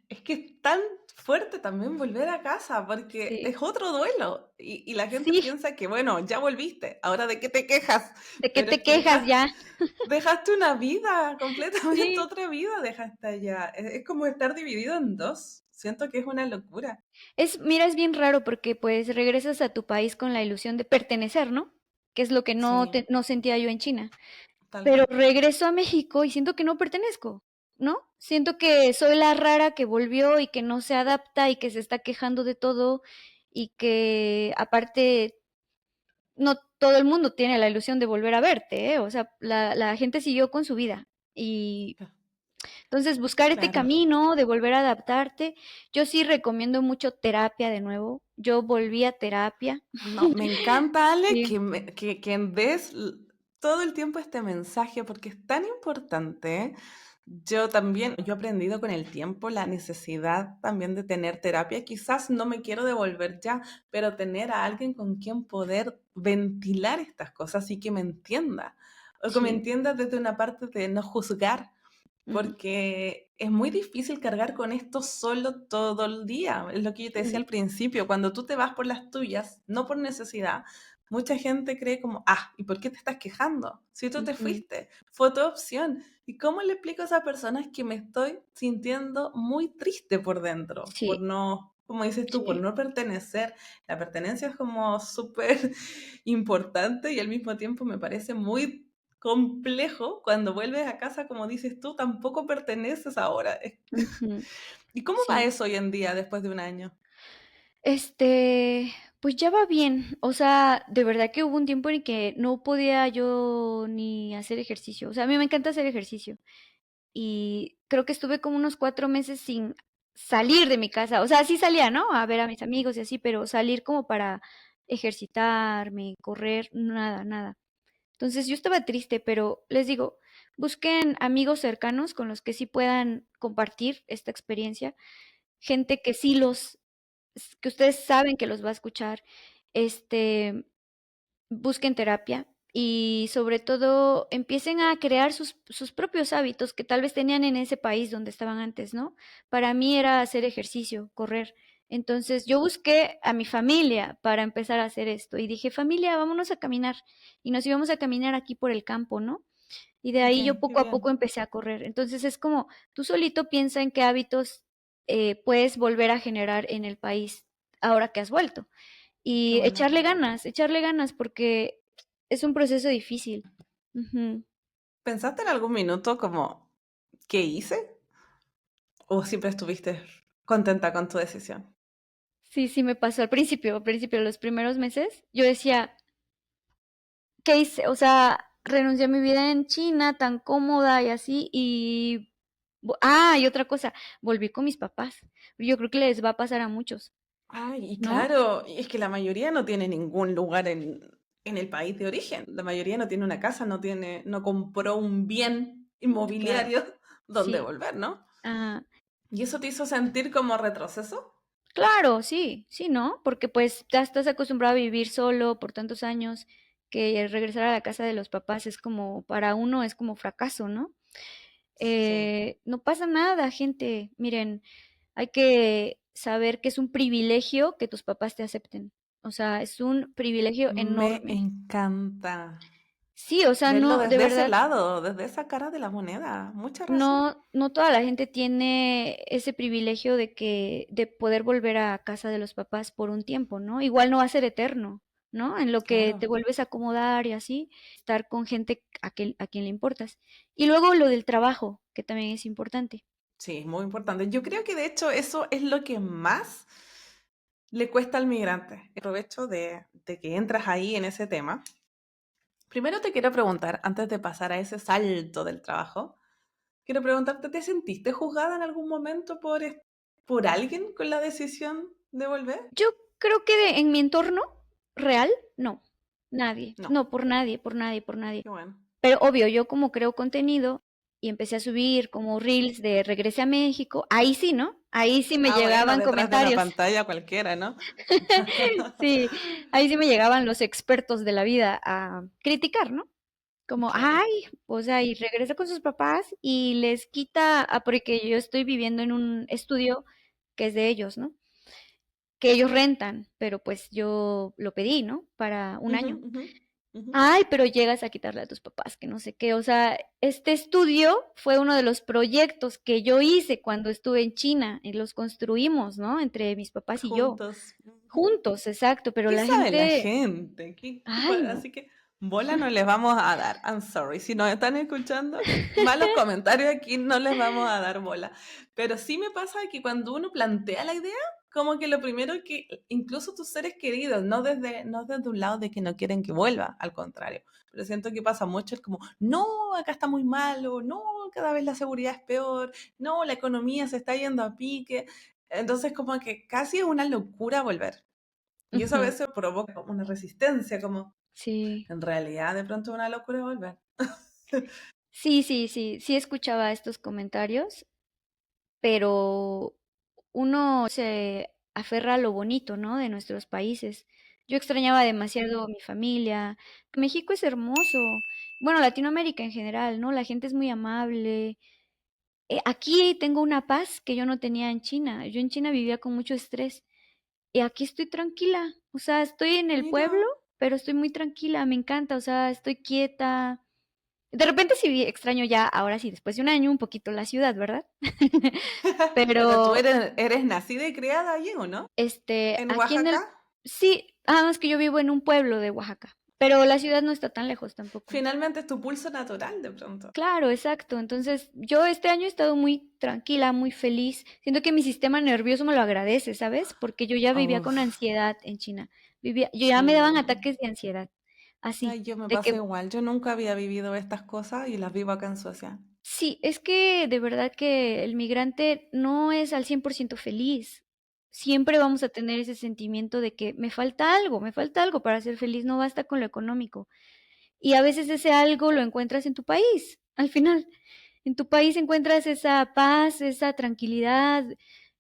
es que es tan fuerte también volver a casa, porque Sí, es otro duelo. Y la gente sí, piensa que, bueno, ya volviste, ahora de qué te quejas, ¿de qué pero es te que quejas ya? dejaste una vida, completamente Sí. otra vida dejaste allá. Es como estar dividido en dos. Siento que es una locura, Mira, es bien raro porque, pues, regresas a tu país con la ilusión de pertenecer, ¿no? Que es lo que sí, no sentía yo en China. tal Pero cual. regreso a México y siento que no pertenezco, ¿no? Siento que soy la rara que volvió y que no se adapta y que se está quejando de todo y que aparte no todo el mundo tiene la ilusión de volver a verte, ¿eh? O sea, la gente siguió con su vida y entonces buscar este Claro. camino de volver a adaptarte, yo sí recomiendo mucho terapia de nuevo. Yo volví a terapia. No, me encanta, Ale, Sí. que des todo el tiempo este mensaje porque es tan importante. ¿Eh? Yo también, yo he aprendido con el tiempo la necesidad también de tener terapia. Quizás no me quiero devolver ya, pero tener a alguien con quien poder ventilar estas cosas y que me entienda. O que me Sí. entienda desde una parte de no juzgar, Ujú. porque es muy difícil cargar con esto solo todo el día. Es lo que yo te decía Sí. al principio, cuando tú te vas por las tuyas, no por necesidad, mucha gente cree como, ah, ¿y por qué te estás quejando? Si tú te Ujú. fuiste, fue tu opción. ¿Y cómo le explico a esas personas que me estoy sintiendo muy triste por dentro, por Sí, no, como dices tú, por sí. no pertenecer? La pertenencia es como súper importante y al mismo tiempo me parece muy complejo cuando vuelves a casa, como dices tú, tampoco perteneces ahora. Ujú. ¿Y cómo va Sí. eso hoy en día después de un año? Pues ya va bien. O sea, de verdad que hubo un tiempo en el que no podía yo ni hacer ejercicio. O sea, a mí me encanta hacer ejercicio. Y creo que estuve como unos 4 meses sin salir de mi casa. O sea, sí salía, ¿no? A ver a mis amigos y así, pero salir como para ejercitarme, correr, nada, nada. Entonces yo estaba triste, pero les digo, busquen amigos cercanos con los que sí puedan compartir esta experiencia, gente que ustedes saben que los va a escuchar, este, busquen terapia y sobre todo empiecen a crear sus propios hábitos que tal vez tenían en ese país donde estaban antes, ¿no? Para mí era hacer ejercicio, correr. Entonces yo busqué a mi familia para empezar a hacer esto y dije, familia, vámonos a caminar. Y nos íbamos a caminar aquí por el campo, ¿no? Y de ahí yo Qué poco a poco bien, empecé a correr. Entonces es como, tú solito piensa en qué hábitos puedes volver a generar en el país ahora que has vuelto. qué Y bueno. echarle ganas, porque es un proceso difícil. Ujú. ¿Pensaste en algún minuto como, ¿qué hice? ¿O siempre estuviste contenta con tu decisión? Sí, sí me pasó al principio, los primeros meses, yo decía, ¿qué hice? O sea, renuncié a mi vida en China tan cómoda y así, y... y otra cosa, volví con mis papás. Yo creo que les va a pasar a muchos, Ay, y ¿no? claro, y es que la mayoría no tiene ningún lugar en el país de origen. La mayoría no tiene una casa, no compró un bien Claro, inmobiliario donde sí. volver, ¿no? Ah, ¿Y eso te hizo sentir como retroceso? claro, sí, sí, ¿no? Porque pues ya estás acostumbrado a vivir solo por tantos años que regresar a la casa de los papás es como, para uno es como fracaso, ¿no? Sí. No pasa nada, gente. Miren, hay que saber que es un privilegio que tus papás te acepten. O sea, es un privilegio Me enorme. encanta Sí, o sea, verlo no, de desde ese verdad, lado, desde esa cara de la moneda. Mucha razón. no toda la gente tiene ese privilegio de poder volver a casa de los papás por un tiempo, ¿no? Igual no va a ser eterno, ¿no? En lo que te Claro. vuelves a acomodar y así, estar con gente a quien le importas. Y luego lo del trabajo, que también es importante. Sí, muy importante. Yo creo que de hecho eso es lo que más le cuesta al migrante. Aprovecho de que entras ahí en ese tema. Primero te quiero preguntar, antes de pasar a ese salto del trabajo, quiero preguntarte, ¿te sentiste juzgada en algún momento por alguien con la decisión de volver? Yo creo que en mi entorno real, no, nadie, No, no, por nadie, por nadie, por nadie. qué bueno. Pero obvio, yo como creo contenido y empecé a subir como reels de Regrese a México, ahí sí, ¿no? Ahí sí me Ah, bueno, llegaban detrás de una comentarios. pantalla cualquiera, ¿no? Sí, ahí sí me llegaban los expertos de la vida a criticar, ¿no? Como, Claro. ay, o sea, y regresa con sus papás y les quita, porque yo estoy viviendo en un estudio que es de ellos, ¿no? Que ellos rentan, pero pues yo lo pedí, ¿no? Para un Ujú, año. ujú, ujú. Ay, pero llegas a quitarle a tus papás, que no sé qué. O sea, este estudio fue uno de los proyectos que yo hice cuando estuve en China y los construimos, ¿no? Entre mis papás y yo. Juntos. Ujú. Juntos, exacto, pero ¿Qué la sabe la gente, gente? ay, no. Así que bola no les vamos a dar. I'm sorry. Si nos están escuchando, malos comentarios aquí no les vamos a dar bola. Pero sí me pasa que cuando uno plantea la idea, como que lo primero que, incluso tus seres queridos, no desde un lado de que no quieren que vuelva, al contrario. Pero siento que pasa mucho, es como, no, acá está muy malo, no, cada vez la seguridad es peor, no, la economía se está yendo a pique. Entonces, como que casi es una locura volver. Y eso a Ujú, veces provoca como una resistencia, como sí, en realidad de pronto es una locura volver. sí, sí, sí, sí escuchaba estos comentarios, pero uno se aferra a lo bonito, ¿no? De nuestros países. Yo extrañaba demasiado mi familia. México es hermoso. Bueno, Latinoamérica en general, ¿no? La gente es muy amable. Aquí tengo una paz que yo no tenía en China. Yo en China vivía con mucho estrés y aquí estoy tranquila. O sea, estoy en el Mira, pueblo, pero estoy muy tranquila. Me encanta. O sea, estoy quieta. De repente sí extraño ya, ahora sí, después de un año, un poquito la ciudad, ¿verdad? pero tú Pero eres nacida y criada allí, ¿o no? ¿En aquí en el... Oaxaca? Sí, además que yo vivo en un pueblo de Oaxaca, pero la ciudad no está tan lejos tampoco. Finalmente es tu pulso natural de pronto. Claro, exacto. Entonces, yo este año he estado muy tranquila, muy feliz. Siento que mi sistema nervioso me lo agradece, ¿sabes? Porque yo ya vivía con Uf, ansiedad en China. Yo ya me daban sí. ataques de ansiedad. Así, Ay, yo me de pasa que igual. Yo nunca había vivido estas cosas y las vivo acá en Suecia. sí, es que de verdad que el migrante no es al 100% feliz. Siempre vamos a tener ese sentimiento de que me falta algo para ser feliz, no basta con lo económico. Y a veces ese algo lo encuentras en tu país, al final. En tu país encuentras esa paz, esa tranquilidad,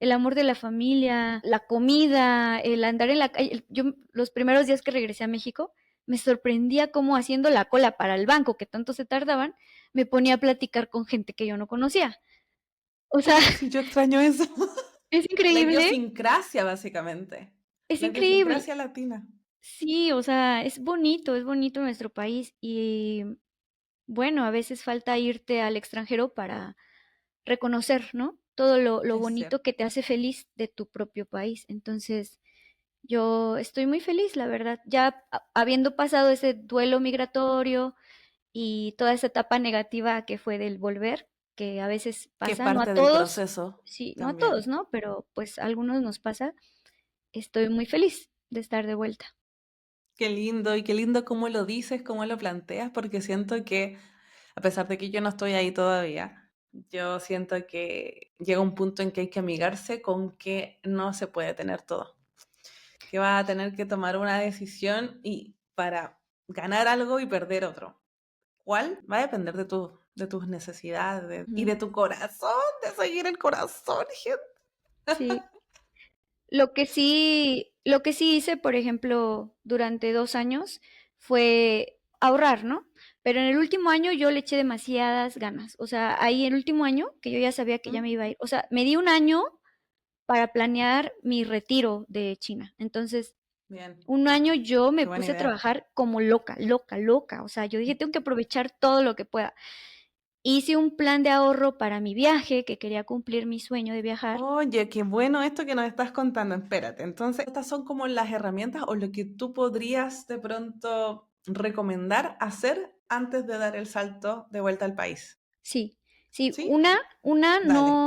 el amor de la familia, la comida, el andar en la calle. Yo los primeros días que regresé a México me sorprendía cómo haciendo la cola para el banco, que tanto se tardaban, me ponía a platicar con gente que yo no conocía. O sea, Ay, sí, yo extraño eso. es La increíble, idiosincrasia, básicamente. es La increíble. idiosincrasia latina. Sí, o sea, es bonito nuestro país y bueno, a veces falta irte al extranjero para reconocer, ¿no? Todo lo Es cierto. bonito que te hace feliz de tu propio país. Entonces, yo estoy muy feliz, la verdad. Ya habiendo pasado ese duelo migratorio y toda esa etapa negativa que fue del volver, que a veces Que es pasa, no a parte del todos, proceso sí, no a todos, también. ¿no? Pero pues a algunos nos pasa. Estoy muy feliz de estar de vuelta. Qué lindo y qué lindo cómo lo dices, cómo lo planteas, porque siento que, a pesar de que yo no estoy ahí todavía, yo siento que llega un punto en que hay que amigarse con que no se puede tener todo, que vas a tener que tomar una decisión y para ganar algo y perder otro. ¿Cuál? Va a depender de tus necesidades y Ujú. de tu corazón, de seguir el corazón, gente. Sí. Lo que sí hice, por ejemplo, durante 2 años fue ahorrar, ¿no? Pero en el último año yo le eché demasiadas ganas. O sea, ahí el último año, que yo ya sabía que ya ¿Mm? me iba a ir, o sea, me di un año para planear mi retiro de China. Entonces, Bien, un año yo me qué buena puse a idea. trabajar como loca, loca, loca. O sea, yo dije, tengo que aprovechar todo lo que pueda. Hice un plan de ahorro para mi viaje, que quería cumplir mi sueño de viajar. Oye, qué bueno esto que nos estás contando. Espérate, entonces, estas son como las herramientas o lo que tú podrías de pronto recomendar hacer antes de dar el salto de vuelta al país. Sí, sí, ¿Sí? una Dale.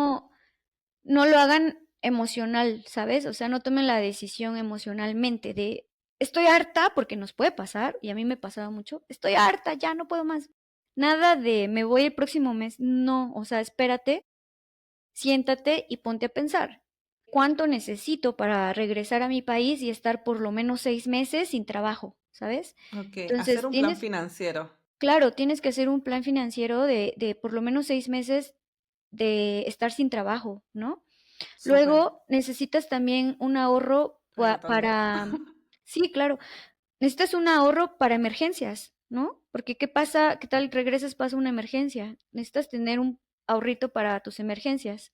no lo hagan emocional, ¿sabes? O sea, no tomen la decisión emocionalmente de estoy harta, porque nos puede pasar, y a mí me pasaba mucho, estoy harta, ya no puedo más. Nada de me voy el próximo mes, no, o sea, espérate, siéntate y ponte a pensar. ¿Cuánto necesito para regresar a mi país y estar por lo menos 6 meses sin trabajo? ¿Sabes? Ok, hacer Entonces, un plan financiero. claro, tienes que hacer un plan financiero de por lo menos 6 meses de estar sin trabajo, ¿no? Súper. Luego necesitas también un ahorro Estoy anotando. sí, claro, necesitas un ahorro para emergencias, ¿no? Porque ¿qué pasa? ¿Qué tal regresas, pasa una emergencia? Necesitas tener un ahorrito para tus emergencias.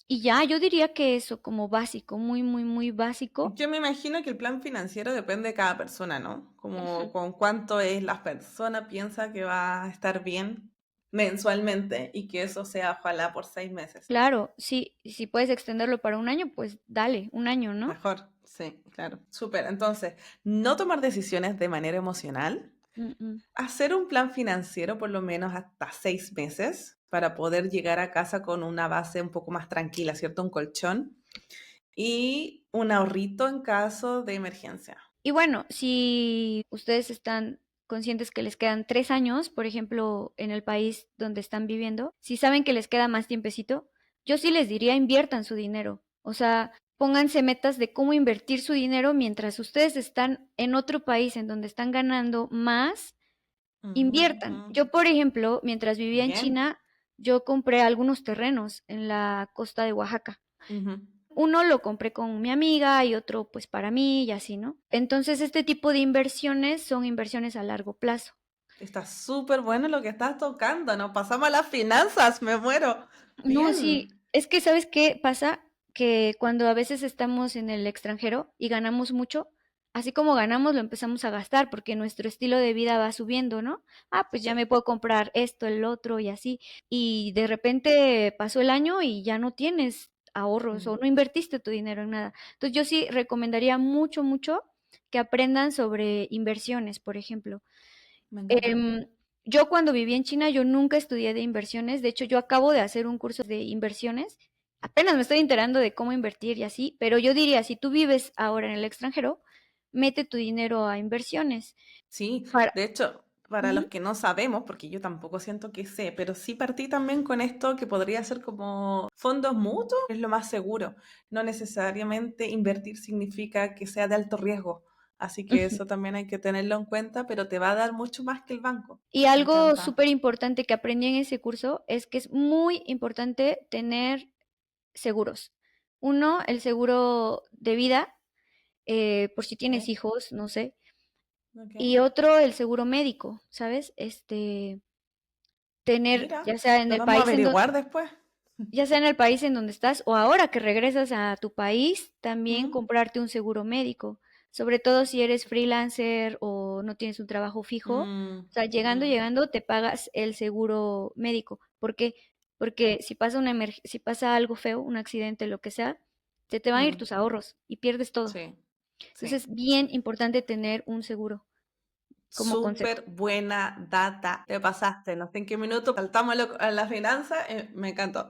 Y ya, yo diría que eso como básico, muy, muy, muy básico. Yo me imagino que el plan financiero depende de cada persona, ¿no? Como Ujú. con cuánto es la persona piensa que va a estar bien mensualmente y que eso sea ojalá por 6 meses. Claro, sí, y si puedes extenderlo para un año, pues dale, un año, ¿no? Mejor, sí, claro. Súper. Entonces, no tomar decisiones de manera emocional, Mm, mm. hacer un plan financiero por lo menos hasta 6 meses para poder llegar a casa con una base un poco más tranquila, ¿cierto? Un colchón y un ahorrito en caso de emergencia. Y bueno, si ustedes están conscientes que les quedan 3 años, por ejemplo, en el país donde están viviendo, si saben que les queda más tiempecito, yo sí les diría inviertan su dinero. O sea, pónganse metas de cómo invertir su dinero mientras ustedes están en otro país en donde están ganando más, Ujú. inviertan. Yo, por ejemplo, mientras vivía en Bien. China, yo compré algunos terrenos en la costa de Oaxaca. Ujú. Uno lo compré con mi amiga y otro pues para mí y así, ¿no? Entonces este tipo de inversiones son inversiones a largo plazo. Está súper bueno lo que estás tocando, ¿no? Pasamos a las finanzas, me muero. No, sí, Bien. es que ¿sabes qué pasa? Que cuando a veces estamos en el extranjero y ganamos mucho, así como ganamos lo empezamos a gastar porque nuestro estilo de vida va subiendo, ¿no? Ah, pues ya me Sí. puedo comprar esto, el otro y así. Y de repente pasó el año y ya no tienes ahorros Mm, o no invertiste tu dinero en nada. Entonces yo sí recomendaría mucho, mucho que aprendan sobre inversiones, por ejemplo. me encanta. Em, yo cuando viví en China, yo nunca estudié de inversiones. De hecho, yo acabo de hacer un curso de inversiones. Apenas me estoy enterando de cómo invertir y así, pero yo diría, si tú vives ahora en el extranjero, mete tu dinero a inversiones. Sí, Para, de hecho, para los Ujú, que no sabemos, porque yo tampoco siento que sé, pero sí partí también con esto que podría ser como fondos mutuos, es lo más seguro. No necesariamente invertir significa que sea de alto riesgo, así que ujú. eso también hay que tenerlo en cuenta, pero te va a dar mucho más que el banco. Y Me algo encanta. súper importante que aprendí en ese curso es que es muy importante tener seguros. Uno, el seguro de vida, por si tienes Ok, hijos, no sé. ok. Y otro, el seguro médico, ¿sabes? Tener, Mira, ya sea en lo el vamos a país en donde, averiguar después. ya sea en el país en donde estás o ahora que regresas a tu país, también Mm, comprarte un seguro médico, sobre todo si eres freelancer o no tienes un trabajo fijo. mm, O sea, mm, llegando, te pagas el seguro médico. ¿Por qué? Porque si pasa algo feo, un accidente, lo que sea, se te van a ir mm. tus ahorros y pierdes todo. Sí, sí. Entonces es bien importante tener un seguro. como consejo. Súper buena data, te pasaste, no sé en qué minuto saltamos a la finanza, me encantó.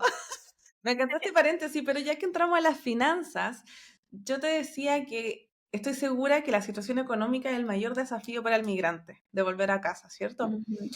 Me encantó este paréntesis, pero ya que entramos a las finanzas, yo te decía que estoy segura que la situación económica es el mayor desafío para el migrante, de volver a casa, ¿cierto? Ujú,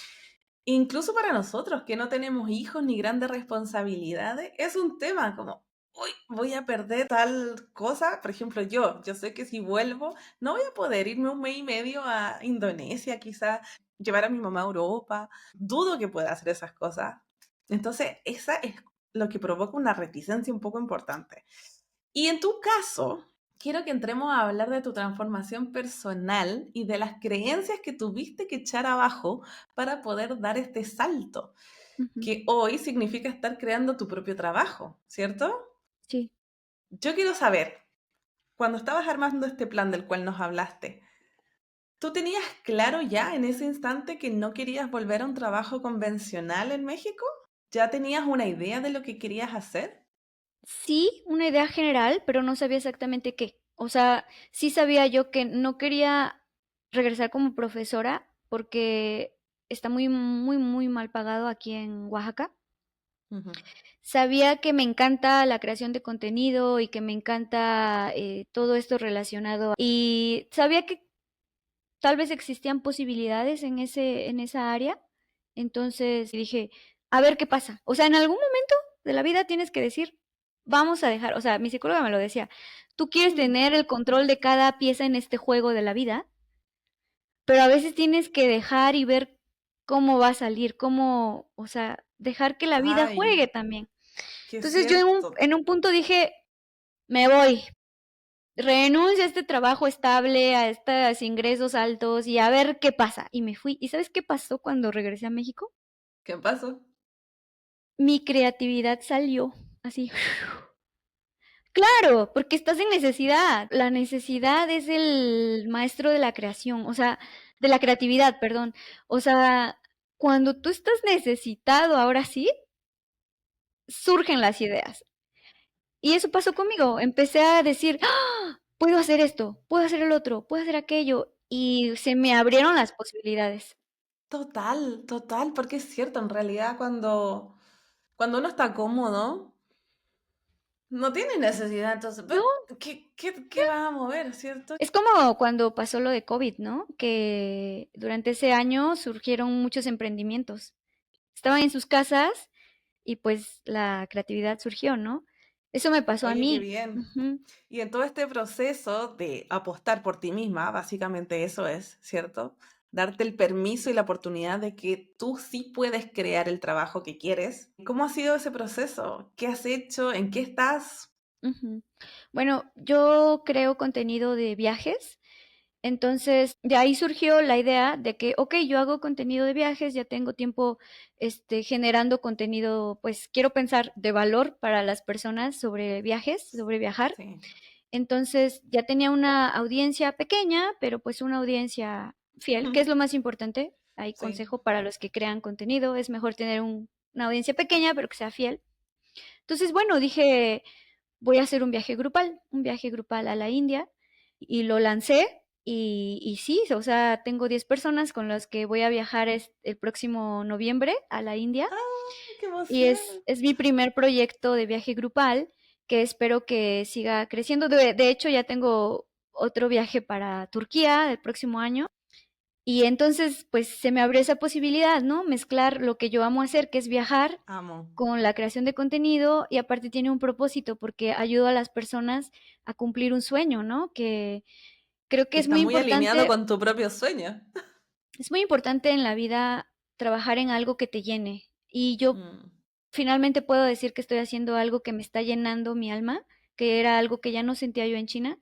Incluso para nosotros que no tenemos hijos ni grandes responsabilidades, es un tema como, uy, voy a perder tal cosa. Por ejemplo, yo sé que si vuelvo, no voy a poder irme un mes y medio a Indonesia, quizás llevar a mi mamá a Europa. Dudo que pueda hacer esas cosas. Entonces, esa es lo que provoca una reticencia un poco importante. Y en tu caso, quiero que entremos a hablar de tu transformación personal y de las creencias que tuviste que echar abajo para poder dar este salto, ujú, que hoy significa estar creando tu propio trabajo, ¿cierto? sí. Yo quiero saber, cuando estabas armando este plan del cual nos hablaste, ¿tú tenías claro ya en ese instante que no querías volver a un trabajo convencional en México? ¿Ya tenías una idea de lo que querías hacer? Sí, una idea general, pero no sabía exactamente qué. O sea, sí sabía yo que no quería regresar como profesora porque está muy, muy, muy mal pagado aquí en Oaxaca. Ujú. Sabía que me encanta la creación de contenido y que me encanta todo esto relacionado. Y sabía que tal vez existían posibilidades en esa área. Entonces dije, a ver qué pasa. O sea, en algún momento de la vida tienes que decir, vamos a dejar, o sea, mi psicóloga me lo decía, tú quieres Mm. tener el control de cada pieza en este juego de la vida, pero a veces tienes que dejar y ver cómo va a salir, cómo, o sea, dejar que la vida Ay, juegue también. qué Entonces yo cierto. en un punto dije, me voy, renuncio a este trabajo estable, a estos ingresos altos y a ver qué pasa. Y me fui. ¿Y sabes qué pasó cuando regresé a México? ¿Qué pasó? Mi creatividad salió así. Claro, porque estás en necesidad. La necesidad es el maestro de la creación, o sea, de la creatividad, perdón. O sea, cuando tú estás necesitado, ahora sí, surgen las ideas. Y eso pasó conmigo. Empecé a decir, ¡ah! Puedo hacer esto, puedo hacer el otro, puedo hacer aquello. Y se me abrieron las posibilidades. Total, total, porque es cierto, en realidad cuando uno está cómodo, no tiene necesidad, entonces, No, ¿qué vas a mover, cierto? es como cuando pasó lo de COVID, ¿no? Que durante ese año surgieron muchos emprendimientos. Estaban en sus casas y pues la creatividad surgió, ¿no? Eso me pasó a Oye, qué mí. bien. Ujú, Y en todo este proceso de apostar por ti misma, básicamente eso es, ¿cierto? Darte el permiso y la oportunidad de que tú sí puedes crear el trabajo que quieres. ¿Cómo ha sido ese proceso? ¿Qué has hecho? ¿En qué estás? ujú. Bueno, yo creo contenido de viajes. Entonces, de ahí surgió la idea de que, ok, yo hago contenido de viajes, ya tengo tiempo generando contenido, pues quiero pensar de valor para las personas sobre viajes, sobre viajar. Sí. Entonces, ya tenía una audiencia pequeña, pero pues una audiencia fiel, que es lo más importante. Hay Sí. consejo para los que crean contenido, es mejor tener una audiencia pequeña, pero que sea fiel. Entonces, bueno, dije, voy a hacer un viaje grupal a la India y lo lancé y sí, o sea, tengo 10 personas con las que voy a viajar el próximo noviembre a la India ¡Ah, qué y emoción! es mi primer proyecto de viaje grupal que espero que siga creciendo. De hecho, ya tengo otro viaje para Turquía el próximo año y entonces, pues se me abrió esa posibilidad, ¿no? Mezclar lo que yo amo hacer, que es viajar, Amo. con la creación de contenido y aparte tiene un propósito porque ayuda a las personas a cumplir un sueño, ¿no? Que creo que Y está muy alineado con tu propio sueño. es muy importante en la vida trabajar en algo que te llene. Y yo Mm, finalmente puedo decir que estoy haciendo algo que me está llenando mi alma, que era algo que ya no sentía yo en China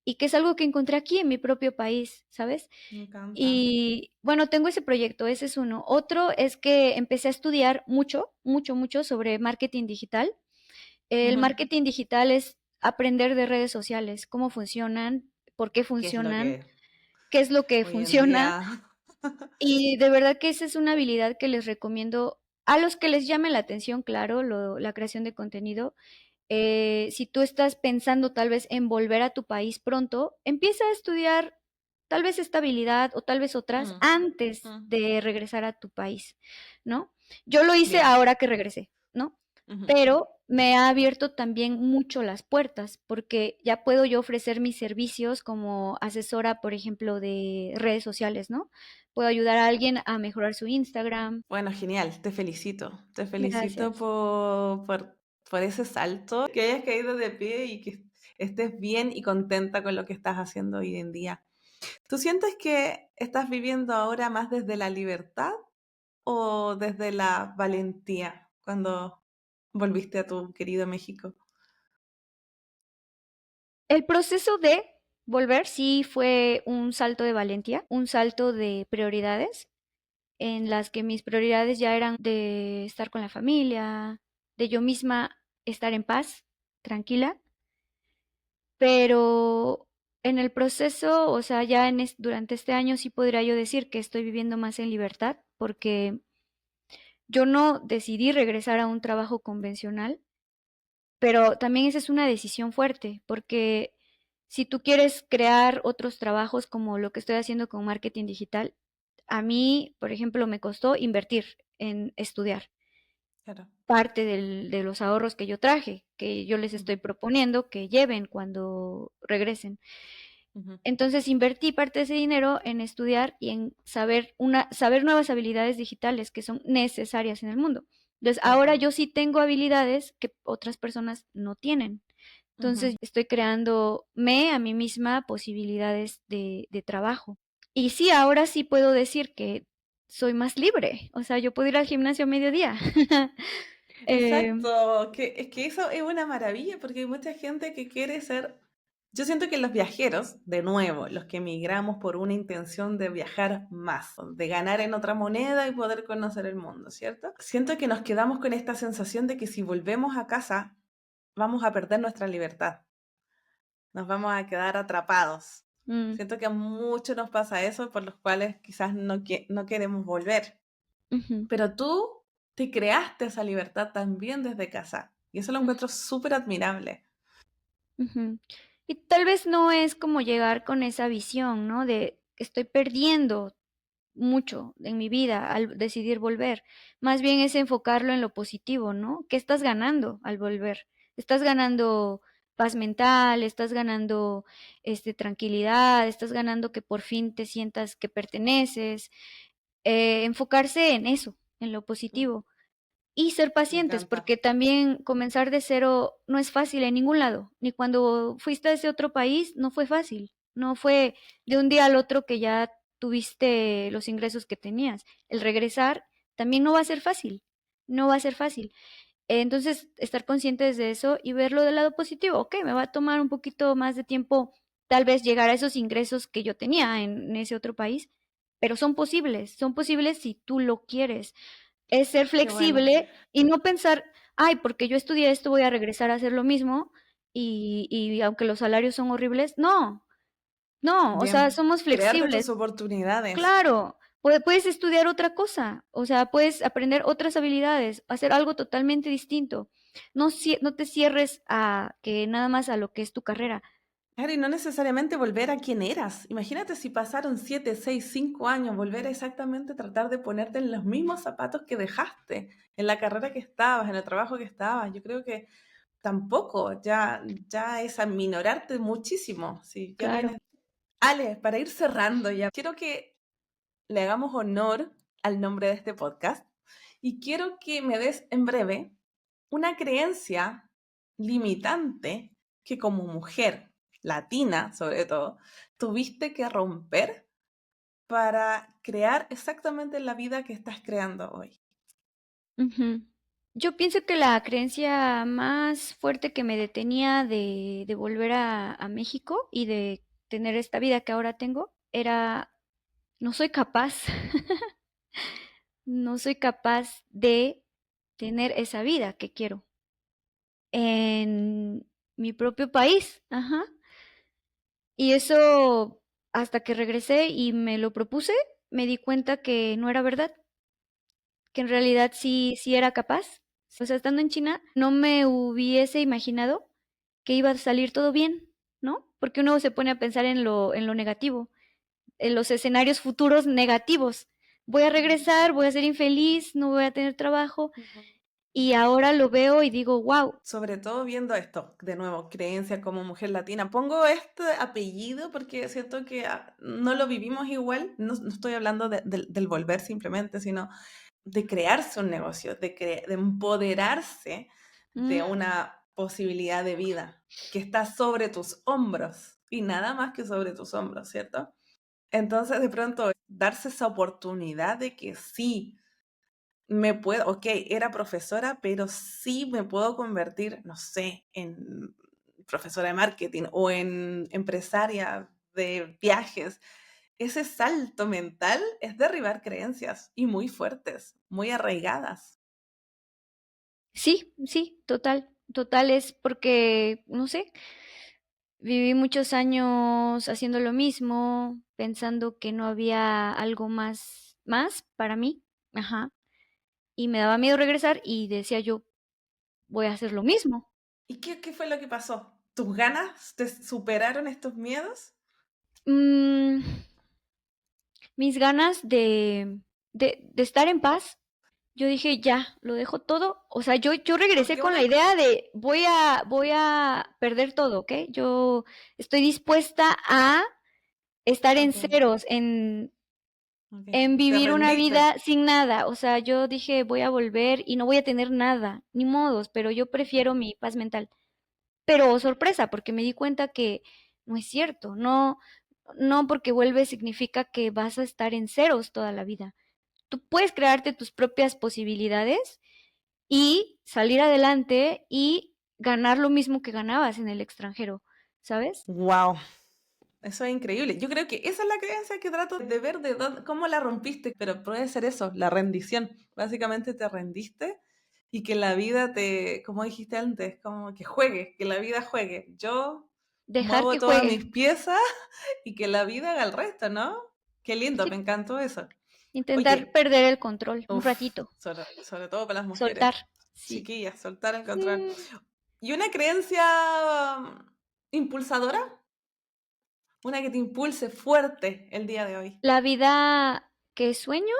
y que es algo que encontré aquí en mi propio país, ¿sabes? me encanta. Y bueno, tengo ese proyecto, ese es uno. Otro es que empecé a estudiar mucho, mucho, mucho sobre marketing digital. El Ujú. marketing digital es aprender de redes sociales, cómo funcionan, por qué ¿Qué es lo funcionan, que qué es lo que hoy en funciona. día? Y de verdad que esa es una habilidad que les recomiendo a los que les llame la atención, claro, la creación de contenido. Si tú estás pensando tal vez en volver a tu país pronto, empieza a estudiar tal vez estabilidad o tal vez otras Mm, antes mm, de regresar a tu país, ¿no? Yo lo hice bien. ahora que regresé, ¿no? Ujú. Pero me ha abierto también mucho las puertas porque ya puedo yo ofrecer mis servicios como asesora, por ejemplo, de redes sociales, ¿no? Puedo ayudar a alguien a mejorar su Instagram. Bueno, genial, te felicito. Te felicito Gracias. por ese salto, que hayas caído de pie y que estés bien y contenta con lo que estás haciendo hoy en día. ¿Tú sientes que estás viviendo ahora más desde la libertad o desde la valentía cuando volviste a tu querido México? El proceso de volver sí fue un salto de valentía, un salto de prioridades, en las que mis prioridades ya eran de estar con la familia, de yo misma estar en paz, tranquila, pero en el proceso, o sea, ya durante este año sí podría yo decir que estoy viviendo más en libertad, porque yo no decidí regresar a un trabajo convencional, pero también esa es una decisión fuerte, porque si tú quieres crear otros trabajos como lo que estoy haciendo con marketing digital, a mí, por ejemplo, me costó invertir en estudiar Claro. parte de los ahorros que yo traje, que yo les Ujú, estoy proponiendo que lleven cuando regresen. ujú, Entonces invertí parte de ese dinero en estudiar y en saber nuevas habilidades digitales que son necesarias en el mundo. Entonces ahora ujú, yo sí tengo habilidades que otras personas no tienen. ujú. Entonces estoy creándome a mí misma posibilidades de trabajo. Y sí, ahora sí puedo decir que soy más libre. O sea, yo puedo ir al gimnasio a mediodía. Eh, Exacto, que es que eso es una maravilla porque hay mucha gente que quiere ser. Yo siento que los viajeros, de nuevo, los que emigramos por una intención de viajar más, de ganar en otra moneda y poder conocer el mundo, ¿cierto? Siento que nos quedamos con esta sensación de que si volvemos a casa vamos a perder nuestra libertad, nos vamos a quedar atrapados. mm, Siento que a muchos nos pasa eso, por los cuales quizás no queremos volver. ujú, Pero tú te creaste esa libertad también desde casa. Y eso lo mm, encuentro súper admirable. ujú. Y tal vez no es como llegar con esa visión, ¿no? De que estoy perdiendo mucho en mi vida al decidir volver. Más bien es enfocarlo en lo positivo, ¿no? ¿Qué estás ganando al volver? Estás ganando paz mental, estás ganando tranquilidad, estás ganando que por fin te sientas que perteneces. Enfocarse en eso, en lo Mm, positivo. Y ser me pacientes, encanta. porque también comenzar de cero no es fácil en ningún lado. Ni cuando fuiste a ese otro país, no fue fácil. No fue de un día al otro que ya tuviste los ingresos que tenías. El regresar también no va a ser fácil. No va a ser fácil. Entonces, estar conscientes de eso y verlo del lado positivo. Ok, me va a tomar un poquito más de tiempo tal vez llegar a esos ingresos que yo tenía en ese otro país, pero son posibles si tú lo quieres. Es ser Qué bueno. flexible y no pensar, ay, porque yo estudié esto voy a regresar a hacer lo mismo y aunque los salarios son horribles, no, no, o sea, Bien. somos Crearte tus flexibles. oportunidades. Claro, puedes estudiar otra cosa, o sea, puedes aprender otras habilidades, hacer algo totalmente distinto. No te cierres a que nada más a lo que es tu carrera. Claro, y no necesariamente volver a quien eras. Imagínate si pasaron 7, 6, 5 años, volver a exactamente tratar de ponerte en los mismos zapatos que dejaste, en la carrera que estabas, en el trabajo que estabas. Yo creo que tampoco, ya es aminorarte muchísimo. Si ya Claro. vienes. Ale, para ir cerrando ya, quiero que le hagamos honor al nombre de este podcast y quiero que me des en breve una creencia limitante que como mujer latina, sobre todo, tuviste que romper para crear exactamente la vida que estás creando hoy. Ujú. Yo pienso que la creencia más fuerte que me detenía de volver a México y de tener esta vida que ahora tengo era, no soy capaz, no soy capaz de tener esa vida que quiero en mi propio país. Ajá. Y eso, hasta que regresé y me lo propuse, me di cuenta que no era verdad, que en realidad sí era capaz. O sea, estando en China, no me hubiese imaginado que iba a salir todo bien, ¿no? Porque uno se pone a pensar en lo negativo. en los escenarios futuros negativos. Voy a regresar, voy a ser infeliz, no voy a tener trabajo. Ujú. Y ahora lo veo y digo, wow. Sobre todo viendo esto, de nuevo, creencia como mujer latina. Pongo este apellido porque siento que no lo vivimos igual. No, no estoy hablando del volver simplemente, sino de crearse un negocio, de empoderarse de una posibilidad de vida que está sobre tus hombros y nada más que sobre tus hombros, ¿cierto? Entonces, de pronto, darse esa oportunidad de que sí, me puedo, ok, era profesora, pero sí me puedo convertir, no sé, en profesora de marketing o en empresaria de viajes. Ese salto mental es derribar creencias y muy fuertes, muy arraigadas. Sí, sí, total, total es porque, no sé, viví muchos años haciendo lo mismo, pensando que no había algo más para mí, ajá, y me daba miedo regresar y decía yo, voy a hacer lo mismo. ¿Y qué fue lo que pasó? ¿Tus ganas te superaron estos miedos? Mm, mis ganas de estar en paz. Yo dije, ya, lo dejo todo. O sea, yo regresé Porque con la una... idea de voy a perder todo, ¿ok? Yo estoy dispuesta a estar en Ok, ceros, ok. en Te vivir una rendiste. vida sin nada. O sea, yo dije, voy a volver y no voy a tener nada, ni modos, pero yo prefiero mi paz mental. Pero oh, sorpresa, porque me di cuenta que no es cierto. No, no porque vuelves significa que vas a estar en ceros toda la vida. Tú puedes crearte tus propias posibilidades y salir adelante y ganar lo mismo que ganabas en el extranjero, ¿sabes? Wow, eso es increíble. Yo creo que esa es la creencia que trato de ver de cómo la rompiste, pero puede ser eso, la rendición. Básicamente te rendiste y que la vida te, como dijiste antes, como que juegue, que la vida juegue. Yo Dejar muevo que todas juegue. mis piezas y que la vida haga el resto, ¿no? Qué lindo, me Sí, encantó eso. intentar Oye, perder el control un uf, ratito, sobre todo para las mujeres. soltar. Sí. Chiquillas, soltar el control. Mm, ¿Y una creencia impulsadora? Una que te impulse fuerte el día de hoy. la vida que sueño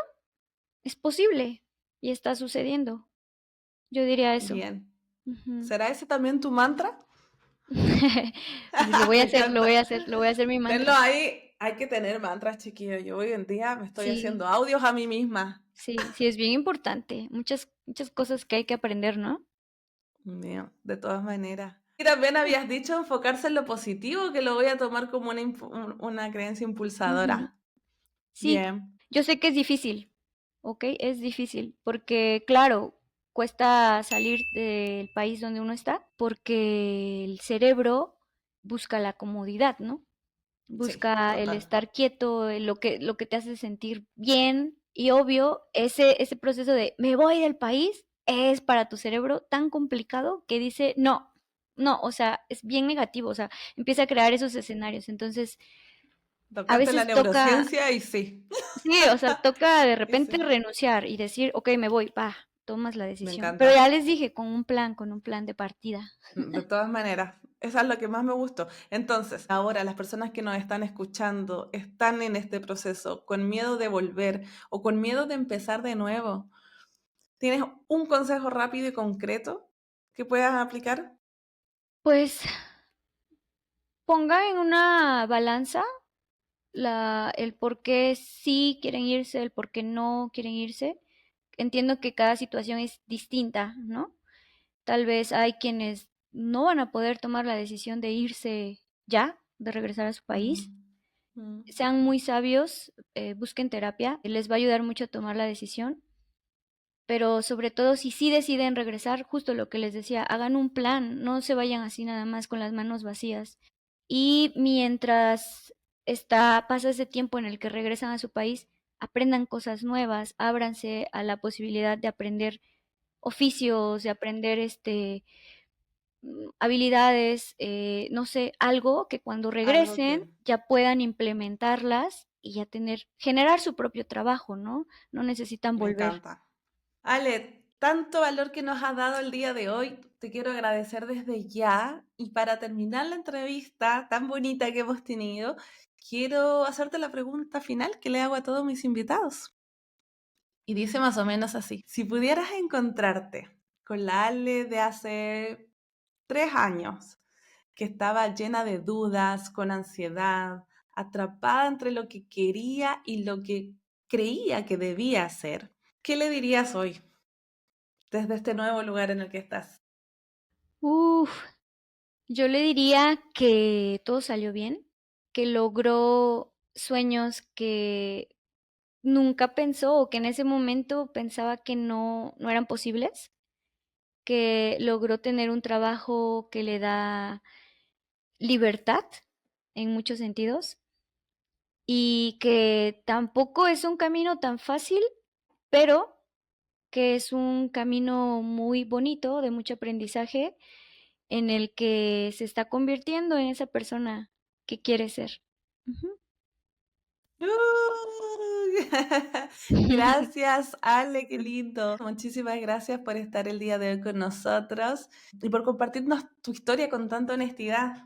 es posible y está sucediendo. Yo diría eso. Bien. Ujú. ¿Será ese también tu mantra? Lo voy a Me hacer, lo voy encanta. a hacer, lo voy a hacer mi Tenlo mantra. ahí. Hay que tener mantras, chiquillos. Yo hoy en día me estoy Sí, haciendo audios a mí misma. sí, sí, es bien importante. Muchas cosas que hay que aprender, ¿no? Bien, de todas maneras. Y también habías dicho enfocarse en lo positivo, que lo voy a tomar como una creencia Ujú. impulsadora. Sí, Bien. yo sé que es difícil, ¿ok? Es difícil, porque claro, cuesta salir del país donde uno está, porque el cerebro busca la comodidad, ¿no? Sí, Busca el total. estar quieto, lo que te hace sentir bien, y obvio, ese proceso de me voy del país es para tu cerebro tan complicado que dice no, no, o sea, es bien negativo, o sea, empieza a crear esos escenarios. Entonces, a Tocaste la veces toca. neurociencia y sí. Sí, o sea, toca de Y repente sí. renunciar y decir, ok, me voy, va, tomas la Me decisión. Pero encanta. ya les dije, con un plan de partida. De todas maneras, eso es lo que más me gustó. Entonces, ahora las personas que nos están escuchando están en este proceso con miedo de volver o con miedo de empezar de nuevo. ¿Tienes un consejo rápido y concreto que puedas aplicar? Pues ponga en una balanza el por qué sí quieren irse, el por qué no quieren irse. Entiendo que cada situación es distinta, ¿no? Tal vez hay quienes no van a poder tomar la decisión de irse ya, de regresar a su Mm, país. mm, Sean muy sabios, busquen terapia, les va a ayudar mucho a tomar la decisión, pero sobre todo si sí deciden regresar, justo lo que les decía, hagan un plan, no se vayan así nada más con las manos vacías. Y mientras pasa ese tiempo en el que regresan a su país, aprendan cosas nuevas, ábranse a la posibilidad de aprender oficios, de aprender habilidades, no sé, algo que cuando algo que regresen ya puedan implementarlas y ya generar su propio trabajo, ¿no? No necesitan me volver. encanta. Ale, tanto valor que nos has dado el día de hoy, te quiero agradecer desde ya. Y para terminar la entrevista tan bonita que hemos tenido, quiero hacerte la pregunta final que le hago a todos mis invitados. Y dice más o menos así: si pudieras encontrarte con la Ale de hace 3 años, que estaba llena de dudas, con ansiedad, atrapada entre lo que quería y lo que creía que debía hacer, ¿qué le dirías hoy desde este nuevo lugar en el que estás? Uf, yo le diría que todo salió bien, que logró sueños que nunca pensó o que en ese momento pensaba que no eran posibles, que logró tener un trabajo que le da libertad en muchos sentidos y que tampoco es un camino tan fácil, pero que es un camino muy bonito, de mucho aprendizaje, en el que se está convirtiendo en esa persona que quiere ser. Ujú. ¡Uy! Gracias, Ale, qué lindo. Muchísimas gracias por estar el día de hoy con nosotros y por compartirnos tu historia con tanta honestidad.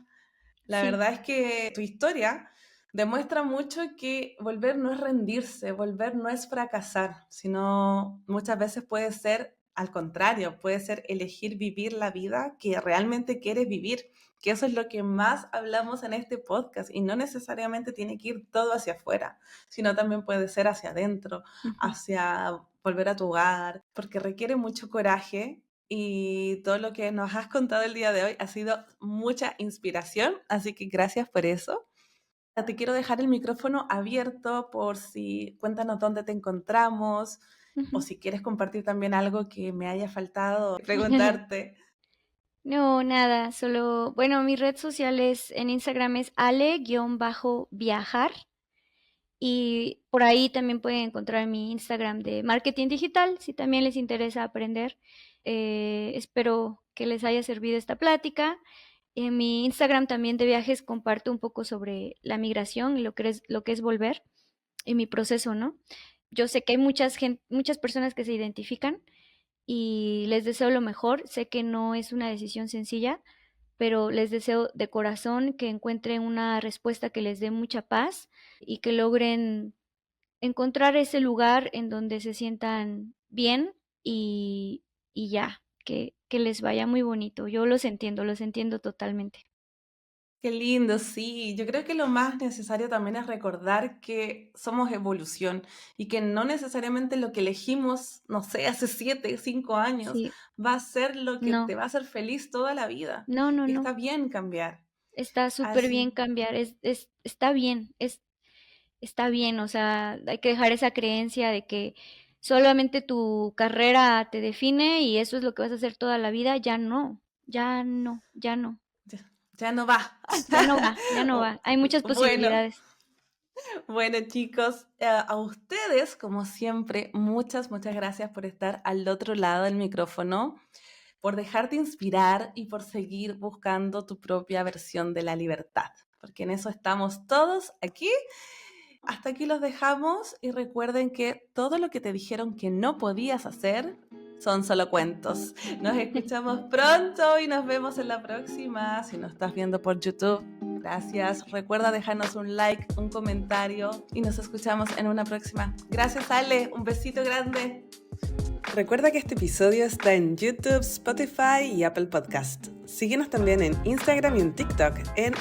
La Sí, verdad es que tu historia demuestra mucho que volver no es rendirse, volver no es fracasar, sino muchas veces puede ser al contrario, puede ser elegir vivir la vida que realmente quieres vivir, que eso es lo que más hablamos en este podcast y no necesariamente tiene que ir todo hacia afuera, sino también puede ser hacia adentro, ujú. hacia volver a tu hogar, porque requiere mucho coraje y todo lo que nos has contado el día de hoy ha sido mucha inspiración, así que gracias por eso. Te quiero dejar el micrófono abierto por si cuéntanos dónde te encontramos o Ujú. si quieres compartir también algo que me haya faltado preguntarte. No, nada, solo, bueno, mi red social es en Instagram es ale-viajar y por ahí también pueden encontrar mi Instagram de marketing digital si también les interesa aprender. Espero que les haya servido esta plática. En mi Instagram también de viajes comparto un poco sobre la migración y lo que es volver y mi proceso, ¿no? Yo sé que hay muchas personas que se identifican y les deseo lo mejor. Sé que no es una decisión sencilla, pero les deseo de corazón que encuentren una respuesta que les dé mucha paz y que logren encontrar ese lugar en donde se sientan bien y ya, que les vaya muy bonito. Yo los entiendo totalmente. Qué lindo, sí. Yo creo que lo más necesario también es recordar que somos evolución y que no necesariamente lo que elegimos, no sé, hace 7, 5 años, Sí, va a ser lo que no, te va a hacer feliz toda la vida. no, no, Y no. está bien cambiar. Está súper bien Así, cambiar, está bien, está bien, o sea, hay que dejar esa creencia de que solamente tu carrera te define y eso es lo que vas a hacer toda la vida, ya no, ya no, ya no, ya, ya no va. ya no va, ya no Oh, va. Hay muchas Bueno, posibilidades. bueno chicos, a ustedes, como siempre, muchas gracias por estar al otro lado del micrófono, por dejarte inspirar y por seguir buscando tu propia versión de la libertad, porque en eso estamos todos aquí. Hasta aquí los dejamos y recuerden que todo lo que te dijeron que no podías hacer son solo cuentos. Nos escuchamos pronto y nos vemos en la próxima. Si nos estás viendo por YouTube, gracias. Recuerda dejarnos un like, un comentario y nos escuchamos en una próxima. Gracias, Ale. Un besito grande. Recuerda que este episodio está en YouTube, Spotify y Apple Podcast. Síguenos también en Instagram y en TikTok en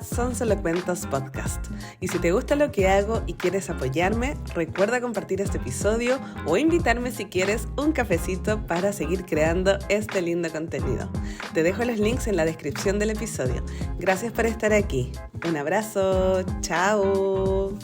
@sonsolocuentospodcast. Y si te gusta lo que hago y quieres apoyarme, recuerda compartir este episodio o invitarme si quieres un cafecito para seguir creando este lindo contenido. Te dejo los links en la descripción del episodio. Gracias por estar aquí. Un abrazo. Chao.